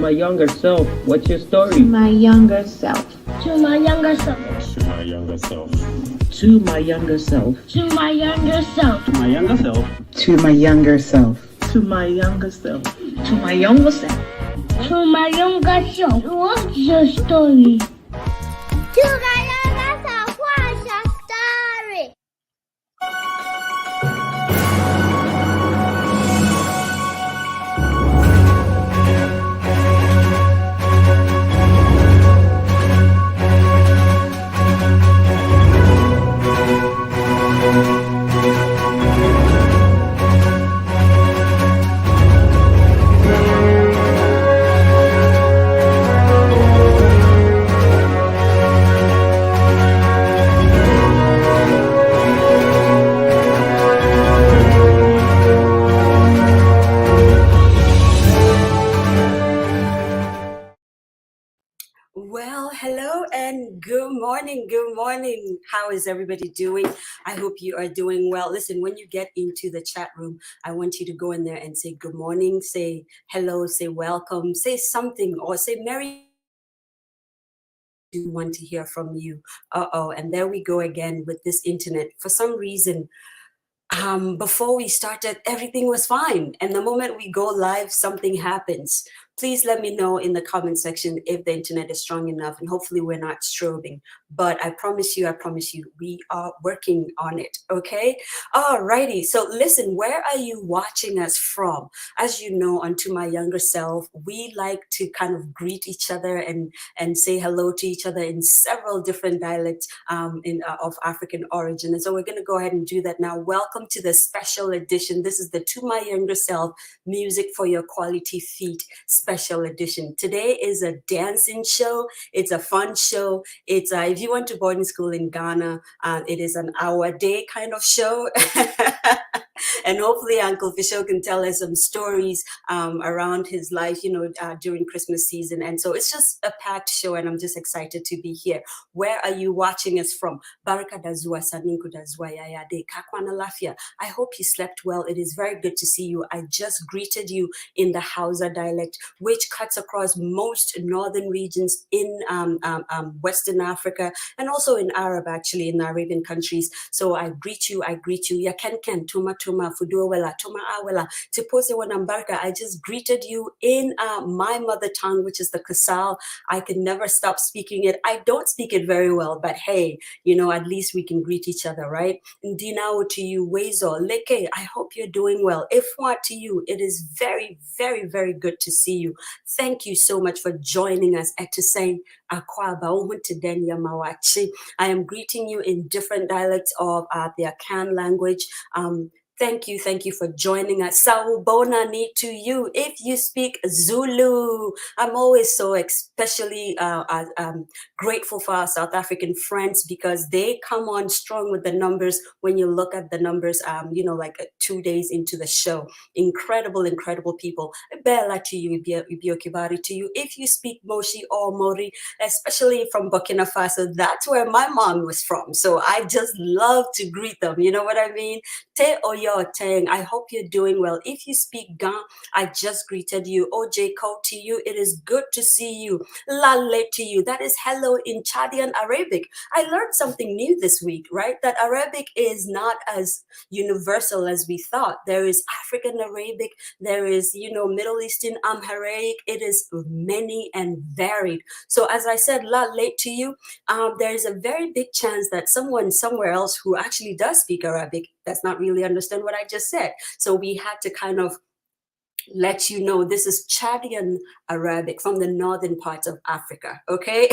my younger self, what's your To story? my younger self. To my younger self. To my younger self. To my younger self. To my younger self. To my younger self. To my younger self. To my younger self. To my younger self. To my younger self. What's your story? To my younger self. What's your story? Well, hello and good morning. Good morning. How is everybody doing? I hope you are doing well. Listen, when you get into the chat room, I want you to go in there and say good morning, say hello, say welcome, say something, or say Merry. Do want to hear from you. And there we go again with this internet. For some reason, before we started, everything was fine. And the moment we go live, something happens. Please let me know in the comment section if the internet is strong enough, and hopefully we're not strobing. But I promise you, we are working on it, okay? Alrighty, so listen, where are you watching us from? As you know, on To My Younger Self, we like to kind of greet each other and say hello to each other in several different dialects of African origin. And so we're gonna go ahead and do that now. Welcome to the special edition. This is the To My Younger Self Music for Your Quality Feet special edition. Today is a dancing show. It's a fun show. It's if you went to boarding school in Ghana, it is an hour day kind of show. And hopefully Uncle Fisho can tell us some stories around his life, during Christmas season. And so it's just a packed show, and I'm just excited to be here. Where are you watching us from? Baraka dazua, saninku dazua, yayade, kakwana lafia. I hope you slept well. It is very good to see you. I just greeted you in the Hausa dialect, which cuts across most northern regions in Western Africa, and also in Arab, actually, in the Arabian countries. So I greet you. Ya ken ken, tuma tuma, fuduwela, tuma awela, tipose wanambarka. I just greeted you in my mother tongue, which is the Kasal. I can never stop speaking it. I don't speak it very well, but hey, at least we can greet each other, right? Ndinao to you, Wezo, Leke, I hope you're doing well. If what to you, it is very, very, very good to see you. Thank you so much for joining us at Tussain Akwaba Umuntidenya Mawachi. I am greeting you in different dialects of the Akan language. Thank you for joining us. Sawubona ni to you. If you speak Zulu, I'm always so especially grateful for our South African friends, because they come on strong with the numbers. When you look at the numbers, like 2 days into the show, incredible people. Bella to you, Ibio Kibari to you. If you speak Moshi or Mori, especially from Burkina Faso, that's where my mom was from. So I just love to greet them. You know what I mean? Te Oyo Tang, I hope you're doing well. If you speak Ga, I just greeted you. OJ Ko to you, it is good to see you. Lale to you, that is hello in Chadian Arabic. I learned something new this week, right? That Arabic is not as universal as we thought. There is African Arabic, there is, Middle Eastern Amharic. It is many and varied. So as I said, late to you, there is a very big chance that someone somewhere else who actually does speak Arabic does not really understand what I just said. So we had to kind of let you know this is Chadian Arabic from the northern parts of Africa, okay?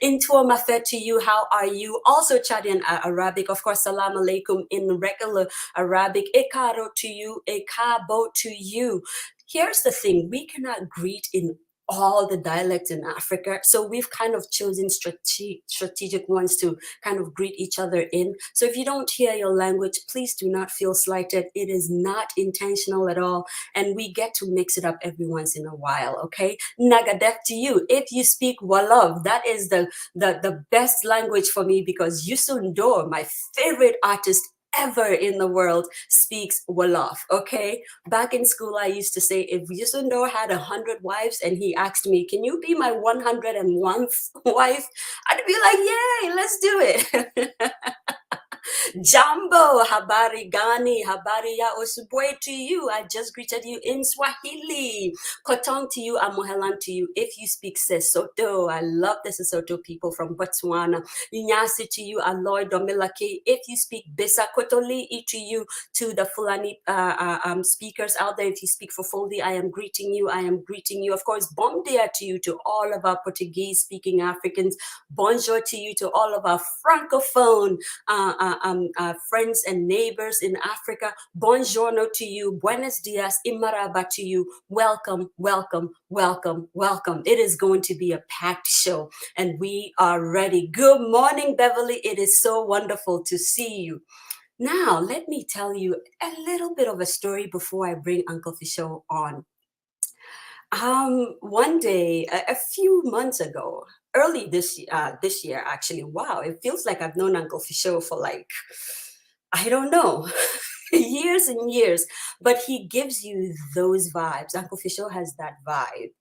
Into Mafet to you, how are you? Also Chadian Arabic, of course, salam alaikum in regular Arabic. Ekaro to you, ekabo to you. Here's the thing, we cannot greet in all the dialects in Africa. So we've kind of chosen strategic ones to kind of greet each other in. So if you don't hear your language, please do not feel slighted. It is not intentional at all. And we get to mix it up every once in a while, okay? Nagadef to you. If you speak Wolof, that is the best language for me, because Youssou N'Dour, my favorite artist ever in the world speaks Wolof, okay? Back in school, I used to say, if Yusundo had 100 wives and he asked me, can you be my 101st wife? I'd be like, yay, let's do it. Jambo, habari gani, habari ya usubwe to you. I just greeted you in Swahili. Kotong to you, Amohelan to you. If you speak Sesotho, I love the Sesotho people from Botswana. Inyasi to you, Aloy Domilake. If you speak Bisa Kotoli to you, to the Fulani speakers out there. If you speak Fofoldi, I am greeting you. I am greeting you. Of course, bom dia to you, to all of our Portuguese-speaking Africans. Bonjour to you, to all of our Francophone friends and neighbors in Africa. Buongiorno to you. Buenos dias. Imaraba to you. Welcome, welcome, welcome, welcome. It is going to be a packed show and we are ready. Good morning, Beverly. It is so wonderful to see you. Now, let me tell you a little bit of a story before I bring Uncle Fisho on. One day, a few months ago, early this year, actually, wow, it feels like I've known Uncle Fisho for like, I don't know, years and years, but he gives you those vibes. Uncle Fisho has that vibe.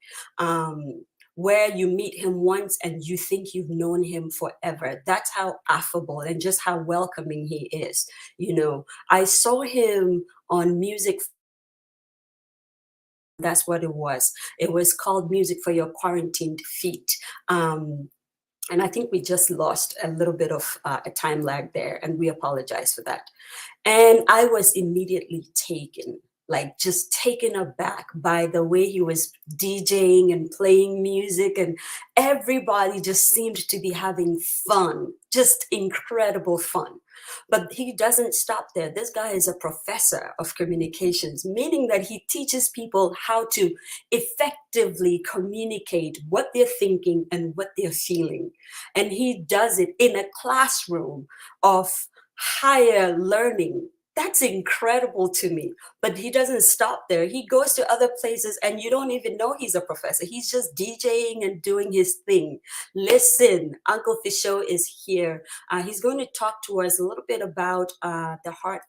Where you meet him once and you think you've known him forever. That's how affable and just how welcoming he is. You know, I saw him on music. That's what it was. It was called Music for Your Quarantined Feet. And I think we just lost a little bit of a time lag there, and we apologize for that. And I was immediately taken, like just taken aback by the way he was DJing and playing music, and everybody just seemed to be having fun, just incredible fun. But he doesn't stop there. This guy is a professor of communications, meaning that he teaches people how to effectively communicate what they're thinking and what they're feeling. And he does it in a classroom of higher learning. That's incredible to me. But he doesn't stop there. He goes to other places and you don't even know he's a professor. He's just DJing and doing his thing. Listen, Uncle Fisho is here. He's going to talk to us a little bit about the heart.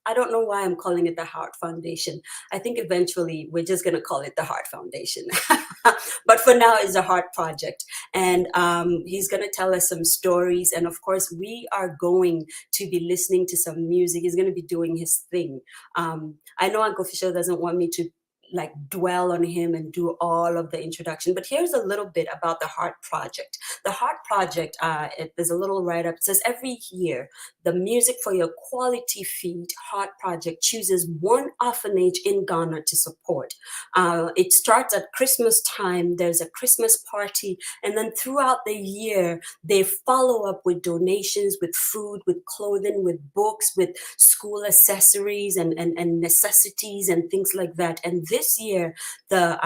I don't know why I'm calling it the Heart Foundation. I think eventually we're just going to call it the Heart Foundation. But for now, it's a Heart Project. And he's going to tell us some stories. And of course, we are going to be listening to some music. He's going to be doing his thing. I know Uncle Fisho doesn't want me to like dwell on him and do all of the introduction, but here's a little bit about the Heart Project. The Heart Project, there's a little write-up. It says every year, the Music for Your Quality Feed Heart Project chooses one orphanage in Ghana to support. It starts at Christmas time. There's a Christmas party, and then throughout the year, they follow up with donations, with food, with clothing, with books, with school accessories and necessities and things like that. And this year, the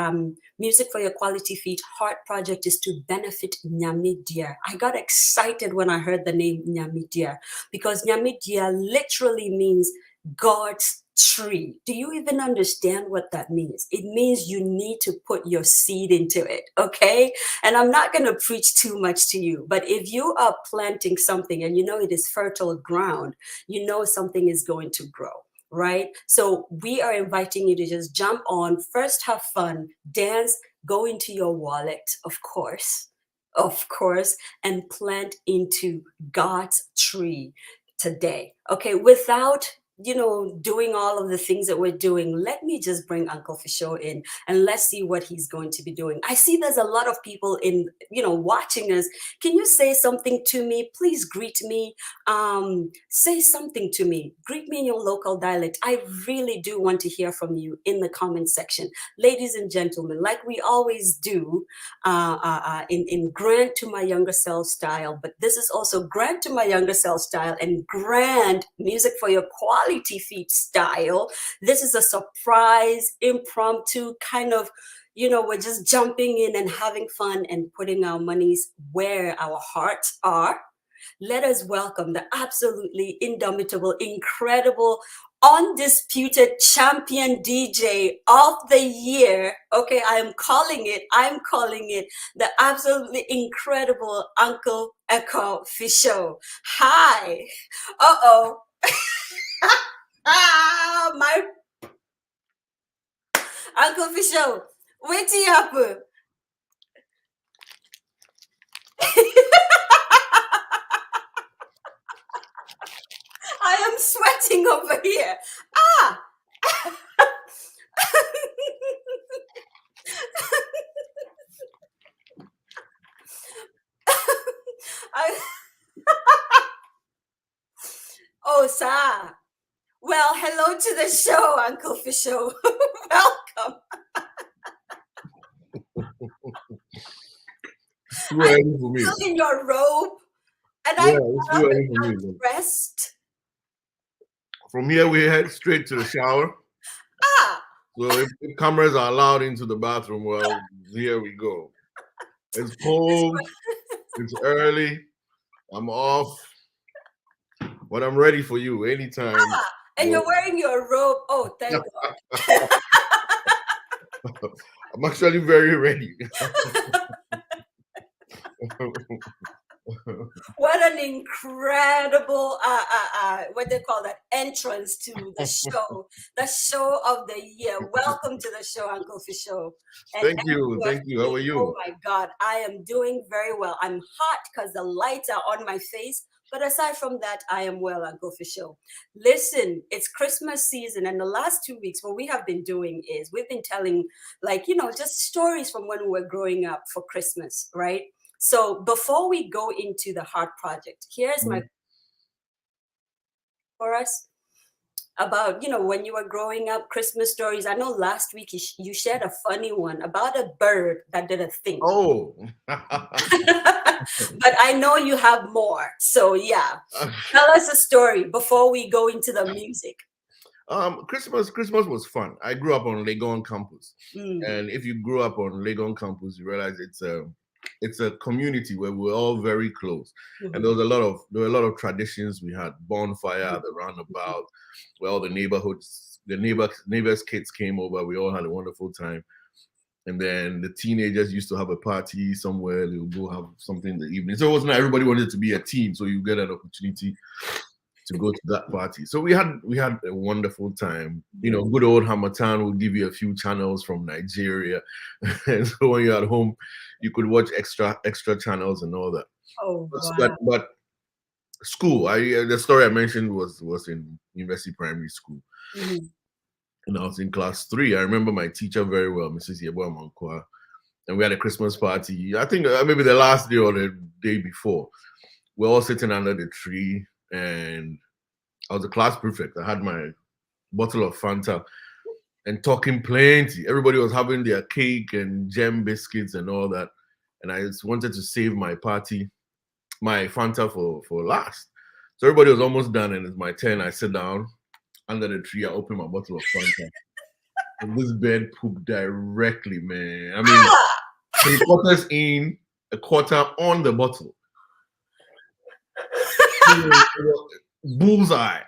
Music for Your Quality Feed Heart Project is to benefit Nyamidia. I got excited when I heard the name Nyamidia because Nyamidia literally means God's tree. Do you even understand what that means? It means you need to put your seed into it, okay? And I'm not going to preach too much to you, but if you are planting something and you know it is fertile ground, you know something is going to grow. Right? So we are inviting you to just jump on, first have fun, dance, go into your wallet, of course, and plant into God's tree today. Okay, without doing all of the things that we're doing, let me just bring Uncle Fisho in and let's see what he's going to be doing. I see there's a lot of people in, watching us. Can you say something to me? Please greet me. Say something to me. Greet me in your local dialect. I really do want to hear from you in the comment section. Ladies and gentlemen, like we always do in Grant to My Younger Self style, but this is also Grant to My Younger Self style and Grant Music for Your Quality Feed style. This is a surprise, impromptu kind of, we're just jumping in and having fun and putting our monies where our hearts are. Let us welcome the absolutely indomitable, incredible, undisputed champion DJ of the year. Okay, I'm calling it the absolutely incredible Uncle Ekow Fisho. Hi. Uh-oh. My Uncle Fisho, wait till you happen. I am sweating over here. Ah. I- oh, sir. Well, hello to the show, Uncle Fisho. Welcome. Too early for me. Still in your robe, and Yeah, I it's got too up early and for me. got dressed. From here, we head straight to the shower. Ah. So if cameras are allowed into the bathroom, well, here we go. It's cold. It's early. I'm off. But I'm ready for you anytime. Ah, and you're wearing your robe. Oh, thank God. I'm actually very ready. What an incredible what they call that, entrance to the show of the year. Welcome to the show, Uncle Fisho. Thank you. How are you? Oh my God, I am doing very well. I'm hot because the lights are on my face, but aside from that, I am well, Uncle Fisho. Listen, it's Christmas season, and the last 2 weeks, what we have been doing is we've been telling, like, just stories from when we were growing up for Christmas, right? So before we go into the heart project, here's my for us about when you were growing up, Christmas stories. I know last week you shared a funny one about a bird that did a thing. Oh. But I know you have more. So yeah, tell us a story before we go into the music. Christmas was fun. I grew up on Legon campus, and if you grew up on Legon campus, you realize it's a community where we're all very close, and there were a lot of traditions. We had bonfire at the roundabout, where all the neighbors' kids came over. We all had a wonderful time, and then the teenagers used to have a party somewhere. They would go have something in the evening. So it wasn't everybody wanted to be a team, so you get an opportunity to go to that party. So we had a wonderful time. Good old Hamatan will give you a few channels from Nigeria. And so when you're at home, you could watch extra channels and all that. Oh, wow. But school, the story I mentioned was in university primary school. And I was in class 3. I remember my teacher very well, Mrs. Yeboah Mankwa. And we had a Christmas party. I think maybe the last day or the day before. We're all sitting under the tree, and I was a class prefect. I had my bottle of Fanta and talking plenty. Everybody was having their cake and jam biscuits and all that. And I just wanted to save my Fanta for last. So everybody was almost done, and it's my turn. I sit down under the tree. I open my bottle of Fanta. And this bird pooped directly, man. I mean, 3/4 in, a quarter on the bottle. Bullseye.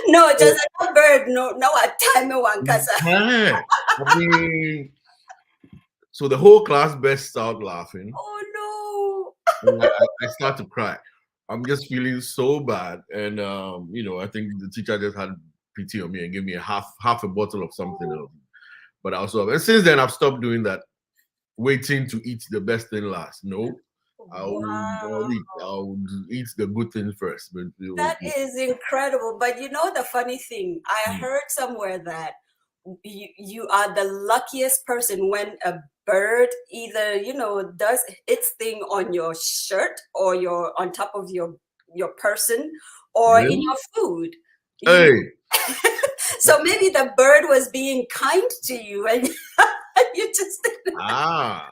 No, just a bird. No, a time one casa. I mean, so the whole class bursts out laughing. Oh no! I start to cry. I'm just feeling so bad, and I think the teacher just had pity on me and gave me half a bottle of something else. But and since then I've stopped doing that, waiting to eat the best thing last. No. I'll eat the good things first. But that is incredible. But the funny thing, I heard somewhere that you are the luckiest person when a bird either does its thing on your shirt or on top of your person or in your food. Hey. So maybe the bird was being kind to you and you just didn't.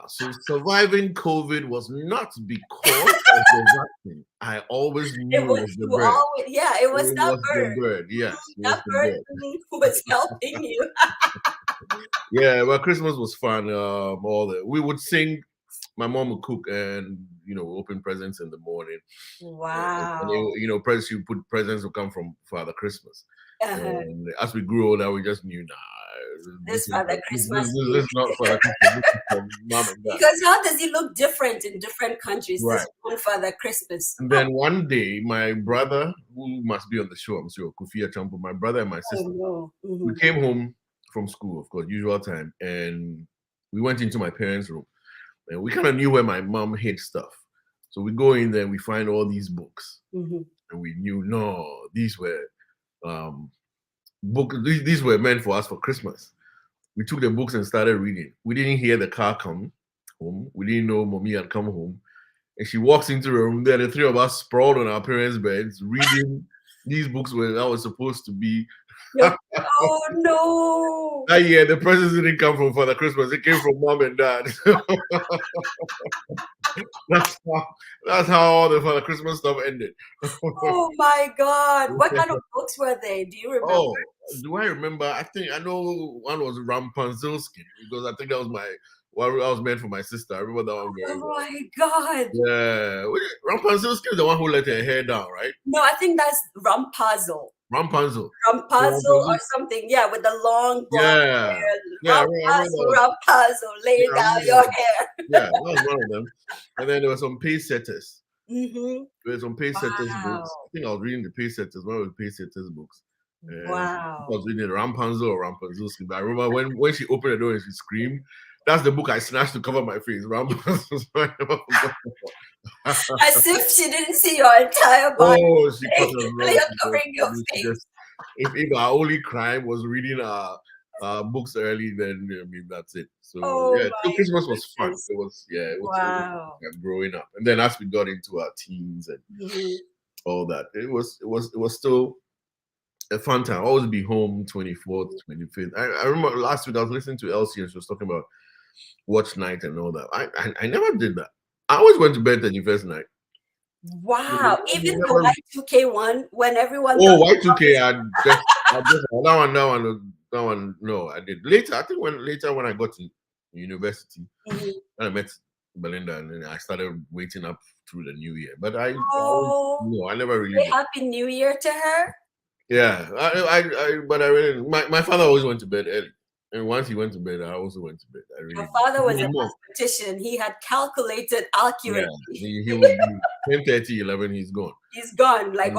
So surviving COVID was not because of the vaccine. I always knew it was the bird. It was that bird. The bird. Yes, that bird was helping you. Yeah, well, Christmas was fun. We would sing. My mom would cook and open presents in the morning. Wow. And you put presents will come from Father Christmas. And as we grew older, we just knew, This Father Christmas. This is not Father Christmas. This is from mom and dad. Because how does he look different in different countries? Right. This one Father Christmas. And then one day, my brother, who must be on the show, I'm sure, Kofi Achampo, my brother and my sister, we came home from school, of course, usual time, and we went into my parents' room. And we kind of knew where my mom hid stuff. So we go in there and we find all these books. And we knew, no, these were books, these were meant for us for Christmas. We took the books and started reading. We didn't hear the car come home. We didn't know mommy had come home. And she walks into the room. There, the three of us sprawled on our parents' beds, reading these books where that was supposed to be. Oh no! That year, the presents didn't come from Father Christmas. It came from mom and dad. That's how all the Father Christmas stuff ended. Oh my God! What kind of books were they? Do you remember? Oh, do I remember? I know one was Rampazilsky because I think that was what I was meant for my sister. I remember that one very well. Oh my God! Yeah, Rampazilsky is the one who let her hair down, right? No, I think that's Rampazil. Rampazil or something. Yeah, with the long blonde hair. Rampazil, lay down your hair. Yeah, that was one of them. And then there were some pace setters. There were some pace setters books. I think I was reading the pace setters, one of the pace setters books. I was reading Rampazil or Rampazilsky. But I remember when she opened the door and she screamed, that's the book I snatched to cover my face. As if she didn't see your entire body. Oh, she cut her You're covering your face. If our only crime was reading books early, then I mean that's it. So Christmas was fun. It was wow. Growing up, and then as we got into our teens and all that, it was still a fun time. Always be home 24th, 25th. I remember last week I was listening to Elsie and she was talking about watch night and all that. I never did that. I always went to bed 31st night. Wow. Even the Y2K one, when everyone... Oh, Y2K, I just that one, no, I did. Later, I think when I got to university, and I met Belinda, and then I started waiting up through the new year. But I never really did. Happy New Year to her? Yeah, but I really, my father always went to bed early. And once he went to bed, I also went to bed. Your father was a mathematician. He had calculated accurately. Yeah, he would be 10:30, 11, he's gone. He's gone, like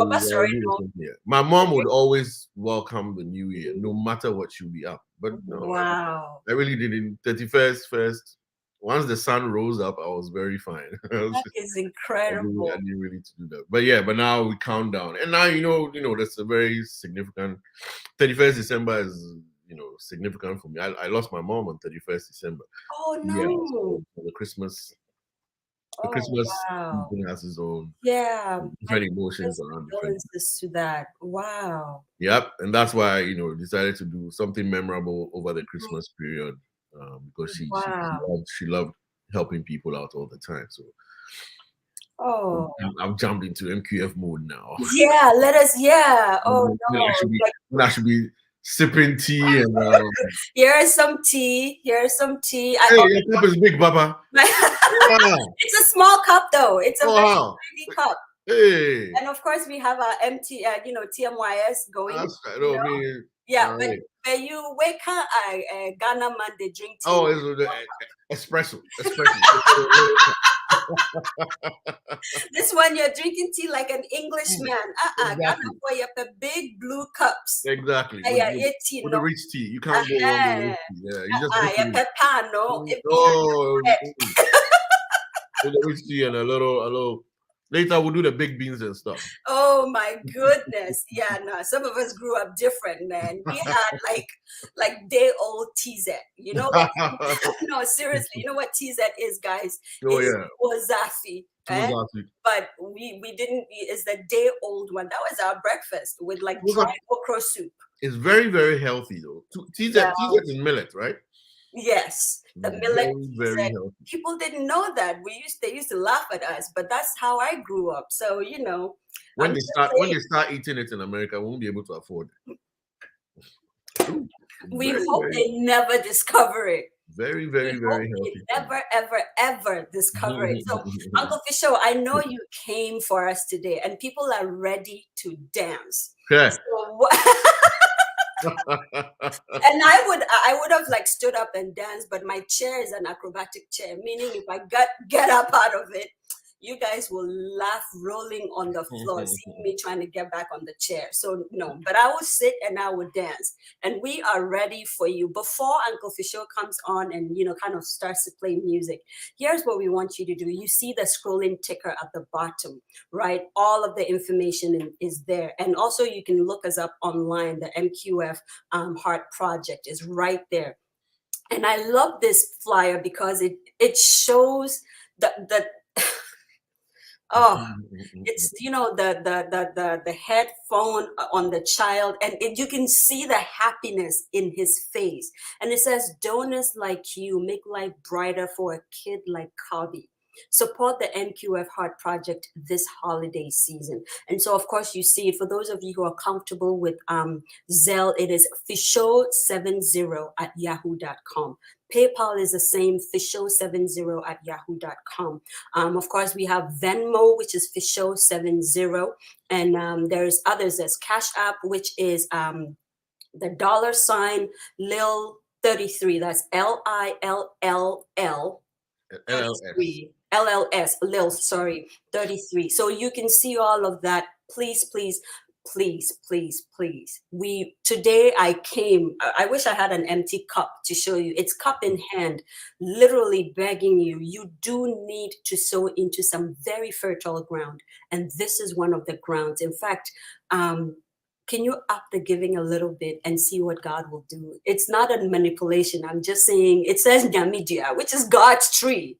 My mom would always welcome the new year, no matter what, she'll be up. But no, wow. I really didn't. 31st, first. Once the sun rose up, I was very fine. That is incredible. I didn't really do that. But now we count down. And now, you know, that's a very significant. 31st December is, significant for me. I lost my mom on 31st December. Oh no! Yeah, so the Christmas season has its own different emotions around different. To that. Wow. Yep, and that's why decided to do something memorable over the Christmas period because she loved helping people out all the time. So. Oh, I've jumped into MQF mode now. Yeah, let us. Yeah. Oh no! I should be sipping tea and here's some tea. Hey, your cup is big, Papa. It's a small cup though. It's a very tiny cup. Hey. And of course we have our empty, TMYS going. That's right. But you wake up, Ghana man they drink tea. Oh, it's espresso. This one you're drinking tea like an Englishman. Exactly. Ghana boy, you have big blue cups. Exactly. With the rich tea, you can't go wrong with rich tea. Yeah, you just with the rich tea and a little. Later we'll do the big beans and stuff. Oh my goodness. Yeah, no. Some of us grew up different, man. We had like day old TZ. You know what? No, seriously, you know what TZ is, guys? Oh, it's Wazafi. But we didn't, it's the day old one. That was our breakfast with like dry okra soup. It's very, very healthy though. TZ is millet, right? Yes, the millet. Very healthy. People didn't know that. They used to laugh at us, but that's how I grew up. So when they start eating it in America, we won't be able to afford it. We hope they never discover it. Very, very, very healthy. Never, ever, ever discover it. So, Uncle Fisho, I know you came for us today, and people are ready to dance. Yeah. So And I would have like stood up and danced, but my chair is an acrobatic chair, meaning if I get up out of it, you guys will laugh rolling on the floor, seeing me trying to get back on the chair. So no, but I will sit and I will dance. And we are ready for you. Before Uncle Fisho comes on and, kind of starts to play music, here's what we want you to do. You see the scrolling ticker at the bottom, right? All of the information is there. And also you can look us up online. The MQF Heart Project is right there. And I love this flyer because it shows the oh, it's the headphone on the child, and you can see the happiness in his face. And it says, "Donors like you make life brighter for a kid like Kobe. Support the MQF Heart Project this holiday season." And so, of course, you see it. For those of you who are comfortable with Zelle, it is fisho70@yahoo.com. PayPal is the same, fisho70@yahoo.com. Of course, we have Venmo, which is fisho70, and there's others. There's Cash App, which is the $ Lil33. That's LILLL. LLS, Lil, sorry, 33. So you can see all of that. Please, please, please, please, please. Today I wish I had an empty cup to show you. It's cup in hand, literally begging you. You do need to sow into some very fertile ground. And this is one of the grounds. In fact, can you up the giving a little bit and see what God will do? It's not a manipulation. I'm just saying, it says Nyamidia, which is God's tree.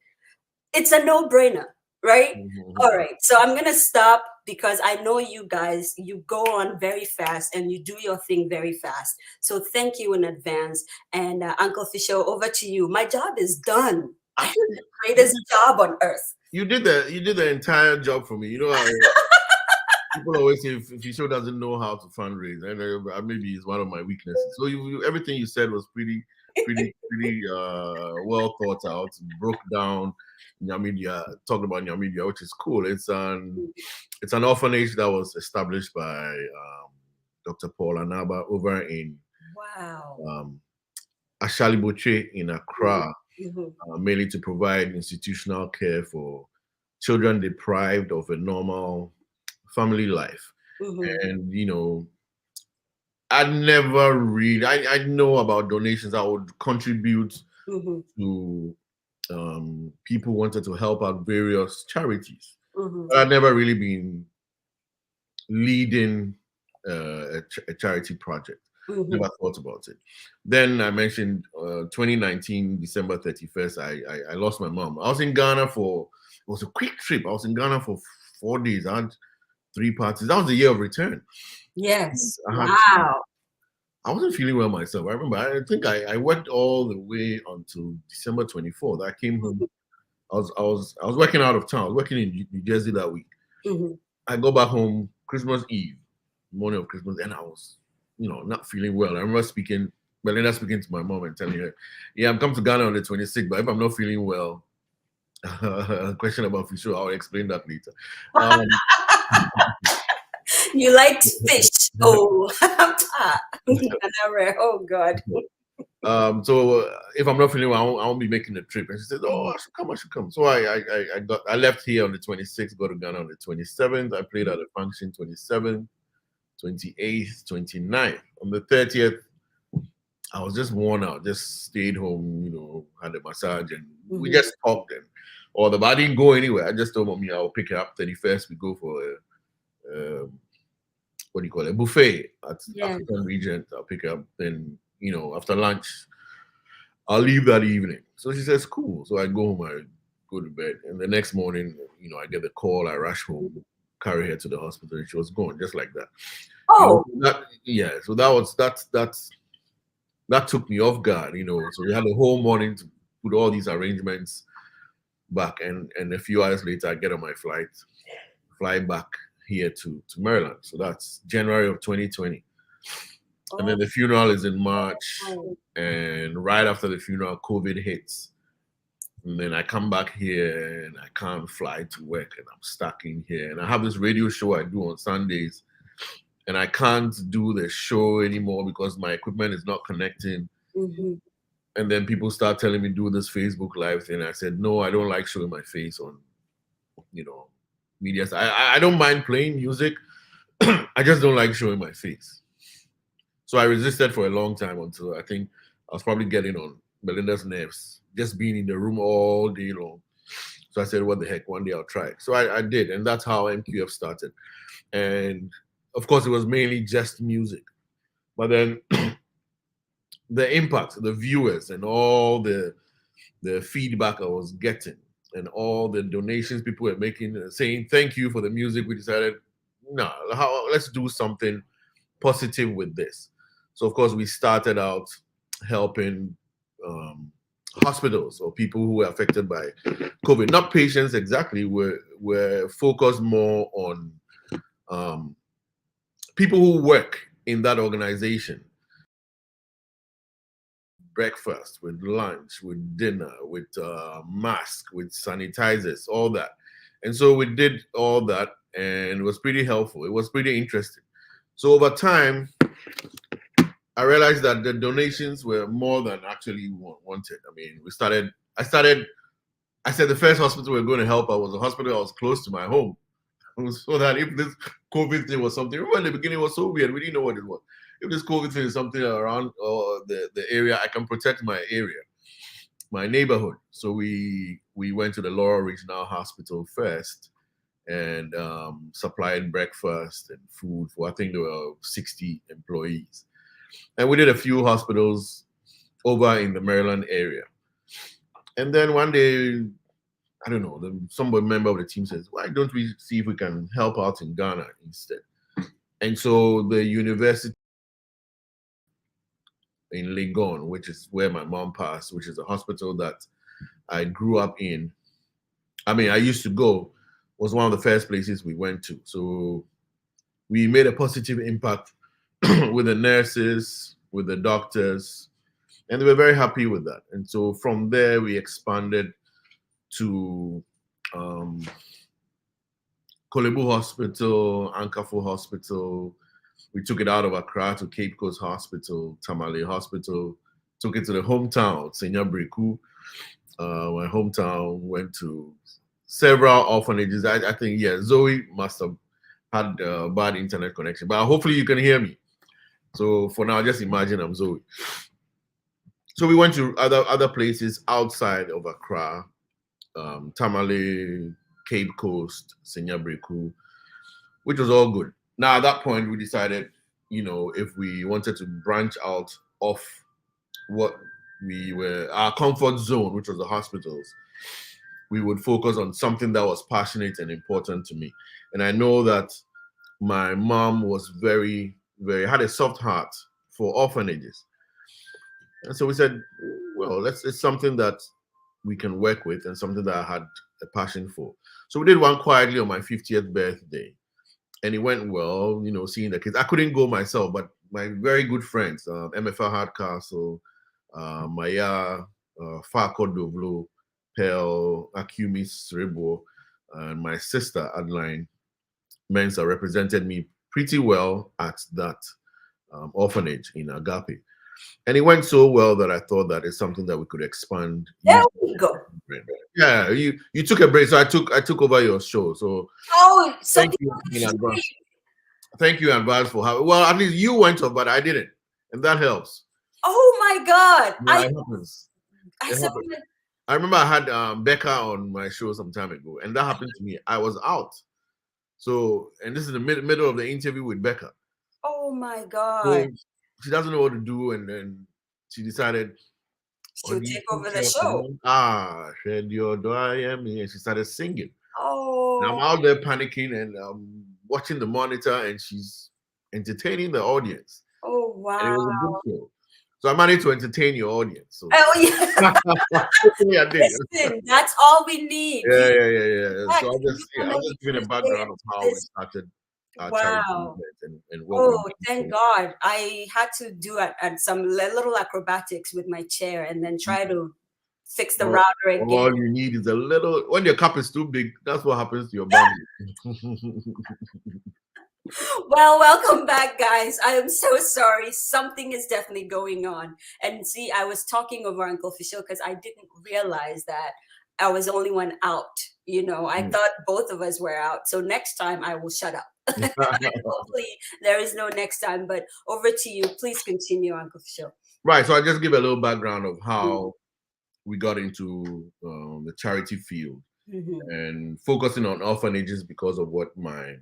It's a no-brainer, right? All right. So I'm going to stop because I know you guys, you go on very fast and you do your thing very fast. So thank you in advance. And Uncle Fisho, over to you. My job is done. I did the greatest job on earth. You did the entire job for me. People always say if Fisho doesn't know how to fundraise, and maybe it's one of my weaknesses. So everything you said was pretty well thought out, broke down Nyamidia, talked about Nyamidia, which is cool. It's an orphanage that was established by Dr. Paul Anaba over in Ashaliboche in Accra, mainly to provide institutional care for children deprived of a normal family life. And I'd never read. I know about donations that would contribute to people who wanted to help out various charities. But I'd never really been leading a charity project. Never thought about it. Then I mentioned 2019, December 31st, I lost my mom. I was in Ghana it was a quick trip. I was in Ghana for 4 days. I had 3 parties. That was the year of return. Yes. I wasn't feeling well myself. I remember, I think I worked all the way until December 24th. I came home. I was working out of town. I was working in New Jersey that week. I go back home Christmas Eve, morning of Christmas, and I was, not feeling well. I remember Belinda speaking to my mom and telling her, "Yeah, I'm coming to Ghana on the 26th, but if I'm not feeling well," question about Fisho, I'll explain that later. You liked fish. Oh, oh God. So if I'm not feeling well, I won't be making the trip. And she said, "Oh, I should come." So I left here on the 26th, go to Ghana on the 27th. I played at a function 27th, 28th, 29th. On the 30th, I was just worn out, just stayed home, had a massage, and we just talked. But I didn't go anywhere. I just told mommy I'll pick her up 31st. We go for a buffet at African Regent. I'll pick her up. Then, after lunch, I'll leave that evening. So she says, "Cool." So I go home, I go to bed. And the next morning, I get the call. I rush home, carry her to the hospital, and she was gone just like that. Oh. So that took me off guard, So we had the whole morning to put all these arrangements back, and a few hours later I get on my fly back here to Maryland. So that's January of 2020. And then the funeral is in March, and right after the funeral, COVID hits. And then I come back here and I can't fly to work, and I'm stuck in here. And I have this radio show I do on Sundays, and I can't do the show anymore because my equipment is not connecting. And then people start telling me do this Facebook Live thing. I said, no, I don't like showing my face on, media. I don't mind playing music. I just don't like showing my face. So I resisted for a long time until I think I was probably getting on Belinda's nerves, just being in the room all day long. So I said, what the heck, one day I'll try it. So I did, and that's how MQF started. And of course, it was mainly just music. But then the impact, the viewers, and all the feedback I was getting, and all the donations people were making, saying thank you for the music, we decided, no, let's do something positive with this. So of course, we started out helping hospitals or people who were affected by COVID, not patients exactly. We're focused more on people who work in that organization. Breakfast, with lunch, with dinner, with mask, with sanitizers, all that. And so we did all that, and it was pretty helpful. It was pretty interesting. So over time, I realized that the donations were more than actually wanted. I mean, I said the first hospital we were going to help out was a hospital that was close to my home. So that if this COVID thing was something, remember in the beginning it was so weird, we didn't know what it was. If this COVID thing is something around the area, I can protect my area, my neighborhood. So we went to the Laurel Regional Hospital first and supplied breakfast and food for, I think there were 60 employees. And we did a few hospitals over in the Maryland area. And then one day, I don't know, some member of the team says, why don't we see if we can help out in Ghana instead? And so the university in Legon, which is where my mom passed, which is a hospital that I grew up in, I used to go, was one of the first places we went to. So we made a positive impact with the nurses, with the doctors, and they were very happy with that. And so from there, we expanded to Kolebu Hospital, Ankafo Hospital. We took it out of Accra to Cape Coast Hospital, Tamale Hospital, took it to the hometown, Senya Breku. My hometown, went to several orphanages. I think, yeah, Zoe must have had a bad internet connection, but hopefully you can hear me. So for now, just imagine I'm Zoe. So we went to other places outside of Accra, Tamale, Cape Coast, Senya Breku, which was all good. Now, at that point, we decided, if we wanted to branch out of what our comfort zone, which was the hospitals, we would focus on something that was passionate and important to me. And I know that my mom was had a soft heart for orphanages. And so we said, well, it's something that we can work with and something that I had a passion for. So we did one quietly on my 50th birthday. And it went well, seeing the kids. I couldn't go myself, but my very good friends, MFL Hardcastle, Maya, Farco Dovlo, Pearl, Akumis Rebo, and my sister Adeline Mensa represented me pretty well at that orphanage in Agape. And it went so well that I thought that it's something that we could expand. There we go. Yeah, you took a break, so I took over your show. So thank you in advance. Thank you in advance for having. Well, at least you went off, but I didn't, and that helps. Oh my God! Yeah, it happens. I remember I had Becca on my show some time ago, and that happened to me. I was out. So, and this is the middle of the interview with Becca. Oh my God! So she doesn't know what to do, and then she decided to take over the show. And she started singing. Oh. And I'm out there panicking and watching the monitor, and she's entertaining the audience. Oh wow! And it was a good show. So I managed to entertain your audience. So. Oh yeah. Hopefully I did. Listen, that's all we need. Yeah. So I'll just give a background of how we started. Wow. And thank God. I had to do some little acrobatics with my chair and then try to fix the router again. All you need is a little, when your cup is too big, that's what happens to your body. Well, welcome back, guys. I am so sorry. Something is definitely going on. And see, I was talking over Uncle Fisho because I didn't realize that I was the only one out. You know, I thought both of us were out. So next time I will shut up. Hopefully there is no next time. But over to you. Please continue, Uncle Fisho. Right. So I just give a little background of how we got into the charity field and focusing on orphanages because of what my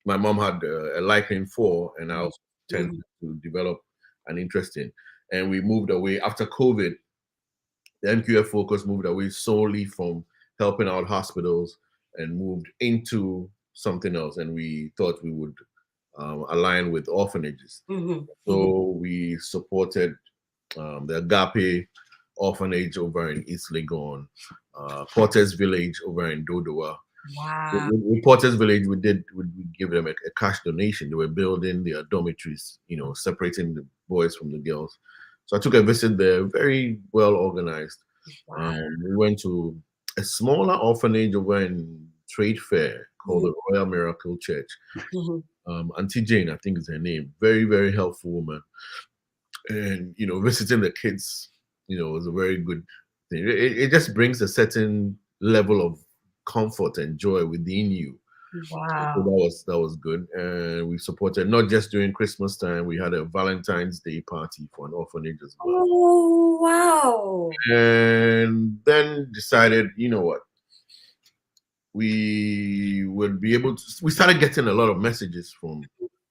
mom had a liking for, and I also tended to develop an interest in. And we moved away after COVID. The MQF focus moved away solely from helping out hospitals and moved into something else. And we thought we would align with orphanages. So we supported the Agape orphanage over in East Legon, Porter's Village over in Dodowa. Wow. In Porter's Village, we give them a cash donation. They were building their dormitories, you know, separating the boys from the girls. So I took a visit there, very well organized. Wow. We went to a smaller orphanage over in Trade Fair called the Royal Miracle Church. Auntie Jane, I think is her name. Very, very helpful woman. And, you know, visiting the kids, you know, was a very good thing. It just brings a certain level of comfort and joy within you. Wow. So that was good. And we supported not just during Christmas time, we had a Valentine's Day party for an orphanage as well. Oh, wow. And then decided, you know what, we would be able to, we started getting a lot of messages from,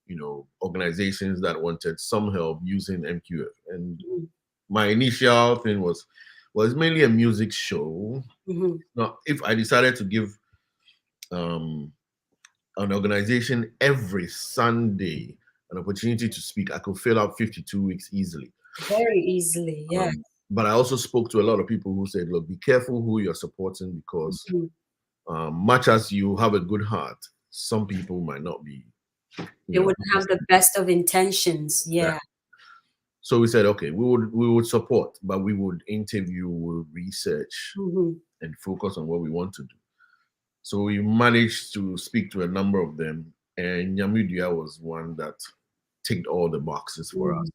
you know, organizations that wanted some help using MQF. And my initial thing was mainly a music show. Now, if I decided to give an organization every Sunday an opportunity to speak, I could fill out 52 weeks easily. Very easily, yeah. But I also spoke to a lot of people who said, look, be careful who you're supporting because much as you have a good heart, some people might not be. They wouldn't have the best of intentions, yeah. So we said, okay, we would support, but we would interview, we would research, and focus on what we want to do. So we managed to speak to a number of them, and Nyamudia was one that ticked all the boxes for us.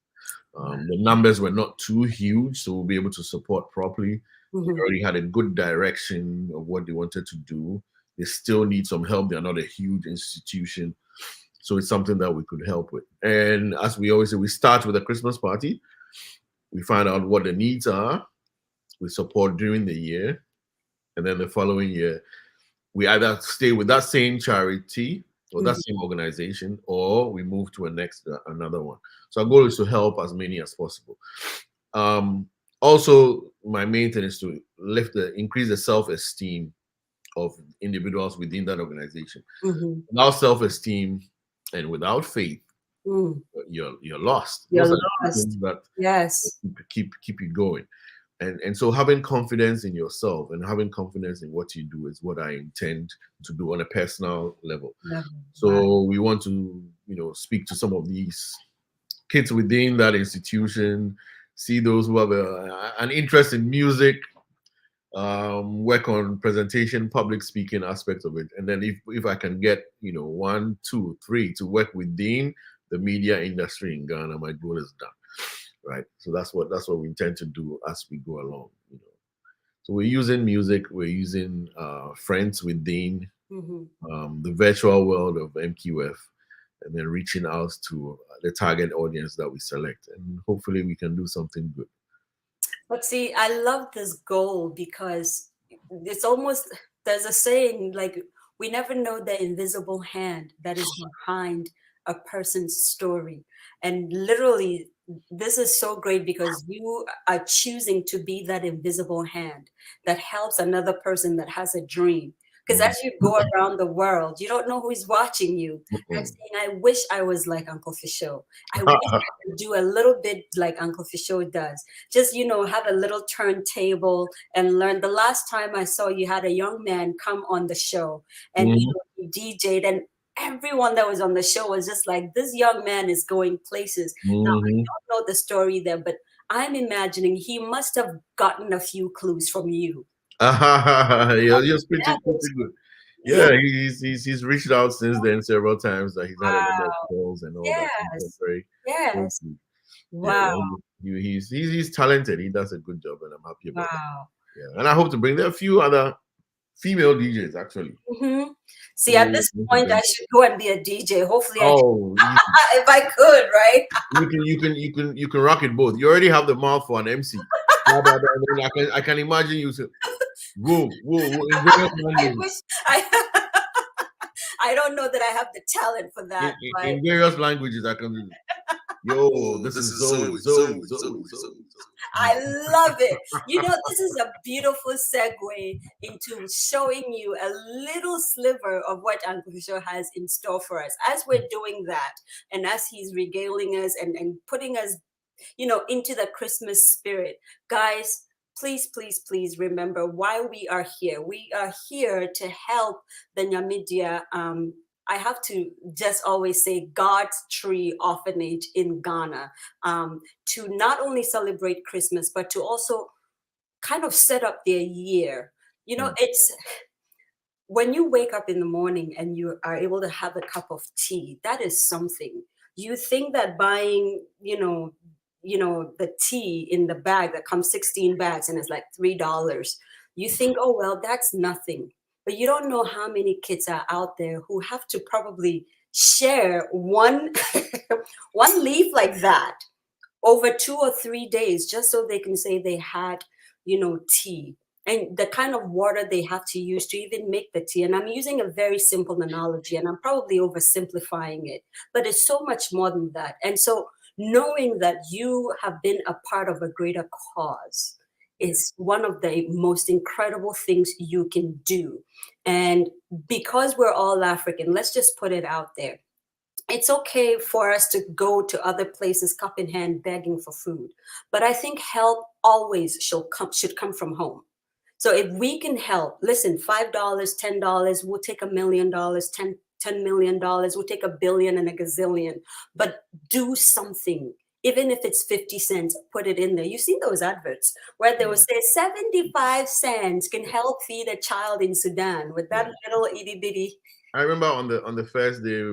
The numbers were not too huge, so we'll be able to support properly. They already had a good direction of what they wanted to do. They still need some help. They're not a huge institution. So it's something that we could help with. And as we always say, we start with a Christmas party. We find out what the needs are. We support during the year. And then the following year, we either stay with that same charity or that same organization, or we move to another one. So our goal is to help as many as possible. Also, my main thing is to increase the self-esteem of individuals within that organization. Without self-esteem and without faith, you're lost. You're Those lost. that Yes. keep you going. And so having confidence in yourself and having confidence in what you do is what I intend to do on a personal level. So we want to, you know, speak to some of these kids within that institution, see those who have an interest in music, work on presentation, public speaking aspects of it. And then if I can get, you know, 1, 2, 3 to work within the media industry in Ghana, my goal is done. Right. So that's what we intend to do as we go along, you know. So we're using music, we're using friends within the virtual world of MQF, and then reaching out to the target audience that we select. And hopefully we can do something good. But see, I love this goal because it's almost, there's a saying like, we never know the invisible hand that is behind a person's story. And literally, this is so great because you are choosing to be that invisible hand that helps another person that has a dream. Because as you go around the world, you don't know who's watching you. I'm saying, I wish I was like Uncle Fisho. I wish I could do a little bit like Uncle Fisho does. Just, you know, have a little turntable and learn. The last time I saw you had a young man come on the show and you know, he DJ'd, and everyone that was on the show was just like, this young man is going places. Now, I don't know the story there, but I'm imagining he must have gotten a few clues from you. You're pretty good. Yeah, he's reached out since then several times. That he's had a number of Wow. calls and all that. He's Yes. very, very Yes. sweet. Wow. Yeah, he's talented. He does a good job, and I'm happy about that. Wow. Yeah, and I hope to bring there a few other female DJs actually. See, at this point, I should go and be a DJ. Hopefully, Oh, if I could, right? you can rock it both. You already have the mouth for an MC. I can imagine you say, whoa, in various I languages. wish I don't know that I have the talent for that. In various languages, I can. Yo, this is Zoe. I love it. You know, this is a beautiful segue into showing you a little sliver of what Uncle Fisho has in store for us. As we're doing that, and as he's regaling us and putting us, you know, into the Christmas spirit, guys, please, please, please remember why we are here. We are here to help the Nyamidia. I have to just always say God's Tree Orphanage in Ghana, to not only celebrate Christmas, but to also kind of set up their year. You know, it's when you wake up in the morning and you are able to have a cup of tea, that is something. You think that buying, you know, the tea in the bag that comes 16 bags and it's like $3, you think, oh, well, that's nothing. But you don't know how many kids are out there who have to probably share one leaf like that over 2 or 3 days just so they can say they had, you know, tea, and the kind of water they have to use to even make the tea. And I'm using a very simple analogy, and I'm probably oversimplifying it, but it's so much more than that. And so knowing that you have been a part of a greater cause is one of the most incredible things you can do. And because we're all African, let's just put it out there. It's okay for us to go to other places, cup in hand, begging for food. But I think help always should come from home. So if we can help, listen, $5, $10, we'll take $1 million, $10 million, we'll take $1 billion and a gazillion, but do something. Even if it's 50 cents, put it in there. You've seen those adverts where they will say 75 cents can help feed a child in Sudan with that little itty bitty. I remember on the first day,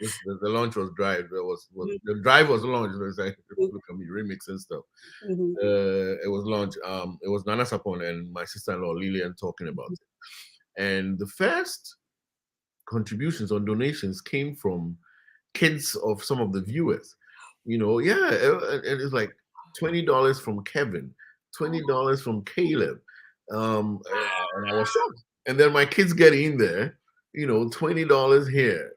the launch was drive. The drive was launched. It was like, look at me remixing stuff. It was launched. It was Nana Sapon and my sister-in-law Lillian talking about it. And the first contributions or donations came from kids of some of the viewers. You know, and it's like $20 from Kevin, $20 from Caleb, and I was shocked. And then my kids get in there, you know, $20 here,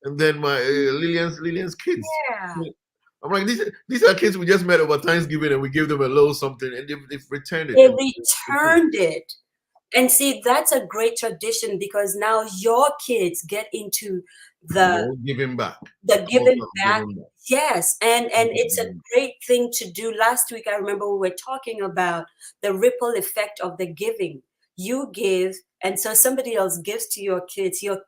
and then my Lillian's kids. Yeah. I'm like, these are kids we just met over Thanksgiving, and we gave them a little something, and they've returned it. They returned it. And see, that's a great tradition because now your kids get into the giving back. The giving back. Yes. And it's a great thing to do. Last week, I remember we were talking about the ripple effect of the giving. You give, and so somebody else gives to your kids. Your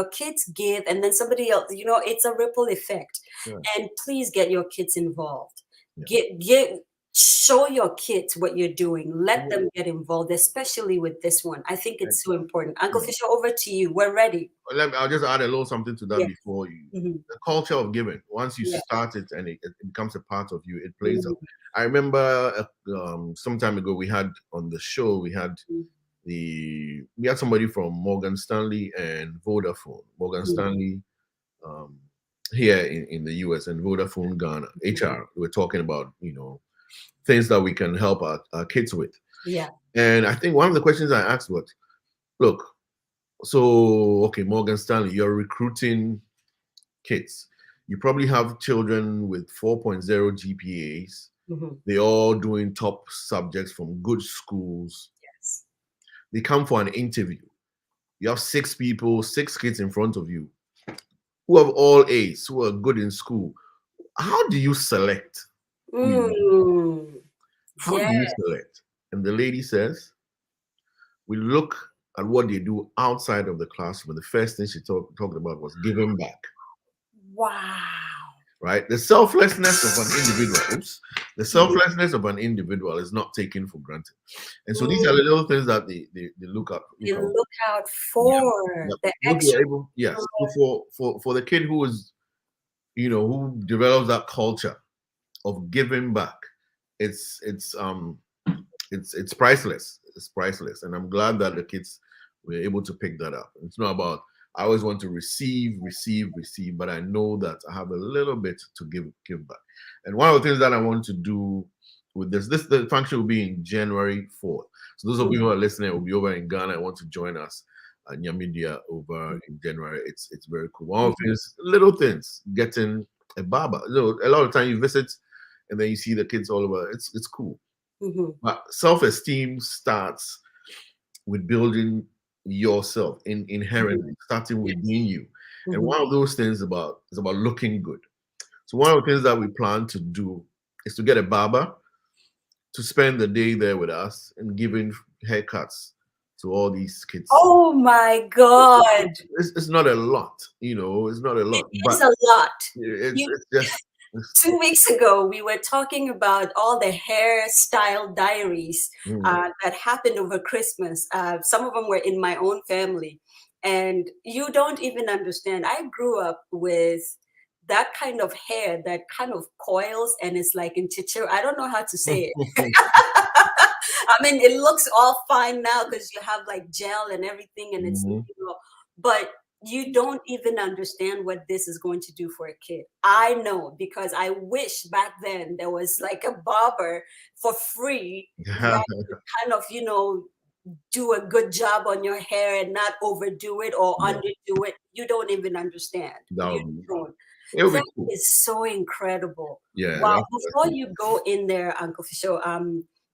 kids give, and then somebody else, you know, it's a ripple effect. Yeah. And please get your kids involved. Yeah. Show your kids what you're doing. Let them get involved, especially with this one. I think it's so important. Uncle Fisho, over to you. We're ready. I'll just add a little something to that before you. The culture of giving. Once you start it and it becomes a part of you, it plays up. I remember some time ago we had on the show, we had somebody from Morgan Stanley and Vodafone. Morgan Stanley here in the US and Vodafone Ghana. HR. We're talking about, you know, things that we can help our kids with. Yeah. And I think one of the questions I asked was, look, so, okay, Morgan Stanley, you're recruiting kids. You probably have children with 4.0 GPAs. They're all doing top subjects from good schools. Yes. They come for an interview. You have 6 kids in front of you who have all A's, who are good in school. How do you select? How do you select? And the lady says, we look at what they do outside of the classroom. And the first thing she talked about was giving back. Wow. Right? The selflessness of an individual. The selflessness of an individual is not taken for granted. And so these are the little things that they look out. You look out for the extra. Yes. For the kid who is, who develops that culture of giving back, it's priceless. It's priceless. And I'm glad that the kids were able to pick that up. It's not about I always want to receive, but I know that I have a little bit to give back. And one of the things that I want to do with the function will be in January 4th. So those of you who are listening will be over in Ghana and want to join us at Nyamidia over in January. It's very cool. One of the things, little things, getting a barber. A lot of time you visit and then you see the kids all over. It's cool. But self-esteem starts with building yourself inherently, starting within you. And one of those things is about looking good. So one of the things that we plan to do is to get a barber to spend the day there with us and giving haircuts to all these kids. Oh my God. It's not a lot, it's not a lot. It's a lot. It's just 2 weeks ago, we were talking about all the hairstyle diaries that happened over Christmas. Some of them were in my own family. And you don't even understand. I grew up with that kind of hair that kind of coils and it's like in chichiro. I don't know how to say it. I mean, it looks all fine now because you have like gel and everything and it's, but you don't even understand what this is going to do for a kid. I know, because I wish back then there was like a barber for free that could kind of, do a good job on your hair and not overdo it or underdo it. You don't even understand. That is so incredible. Yeah. Wow. Before you go in there, Uncle Fisho,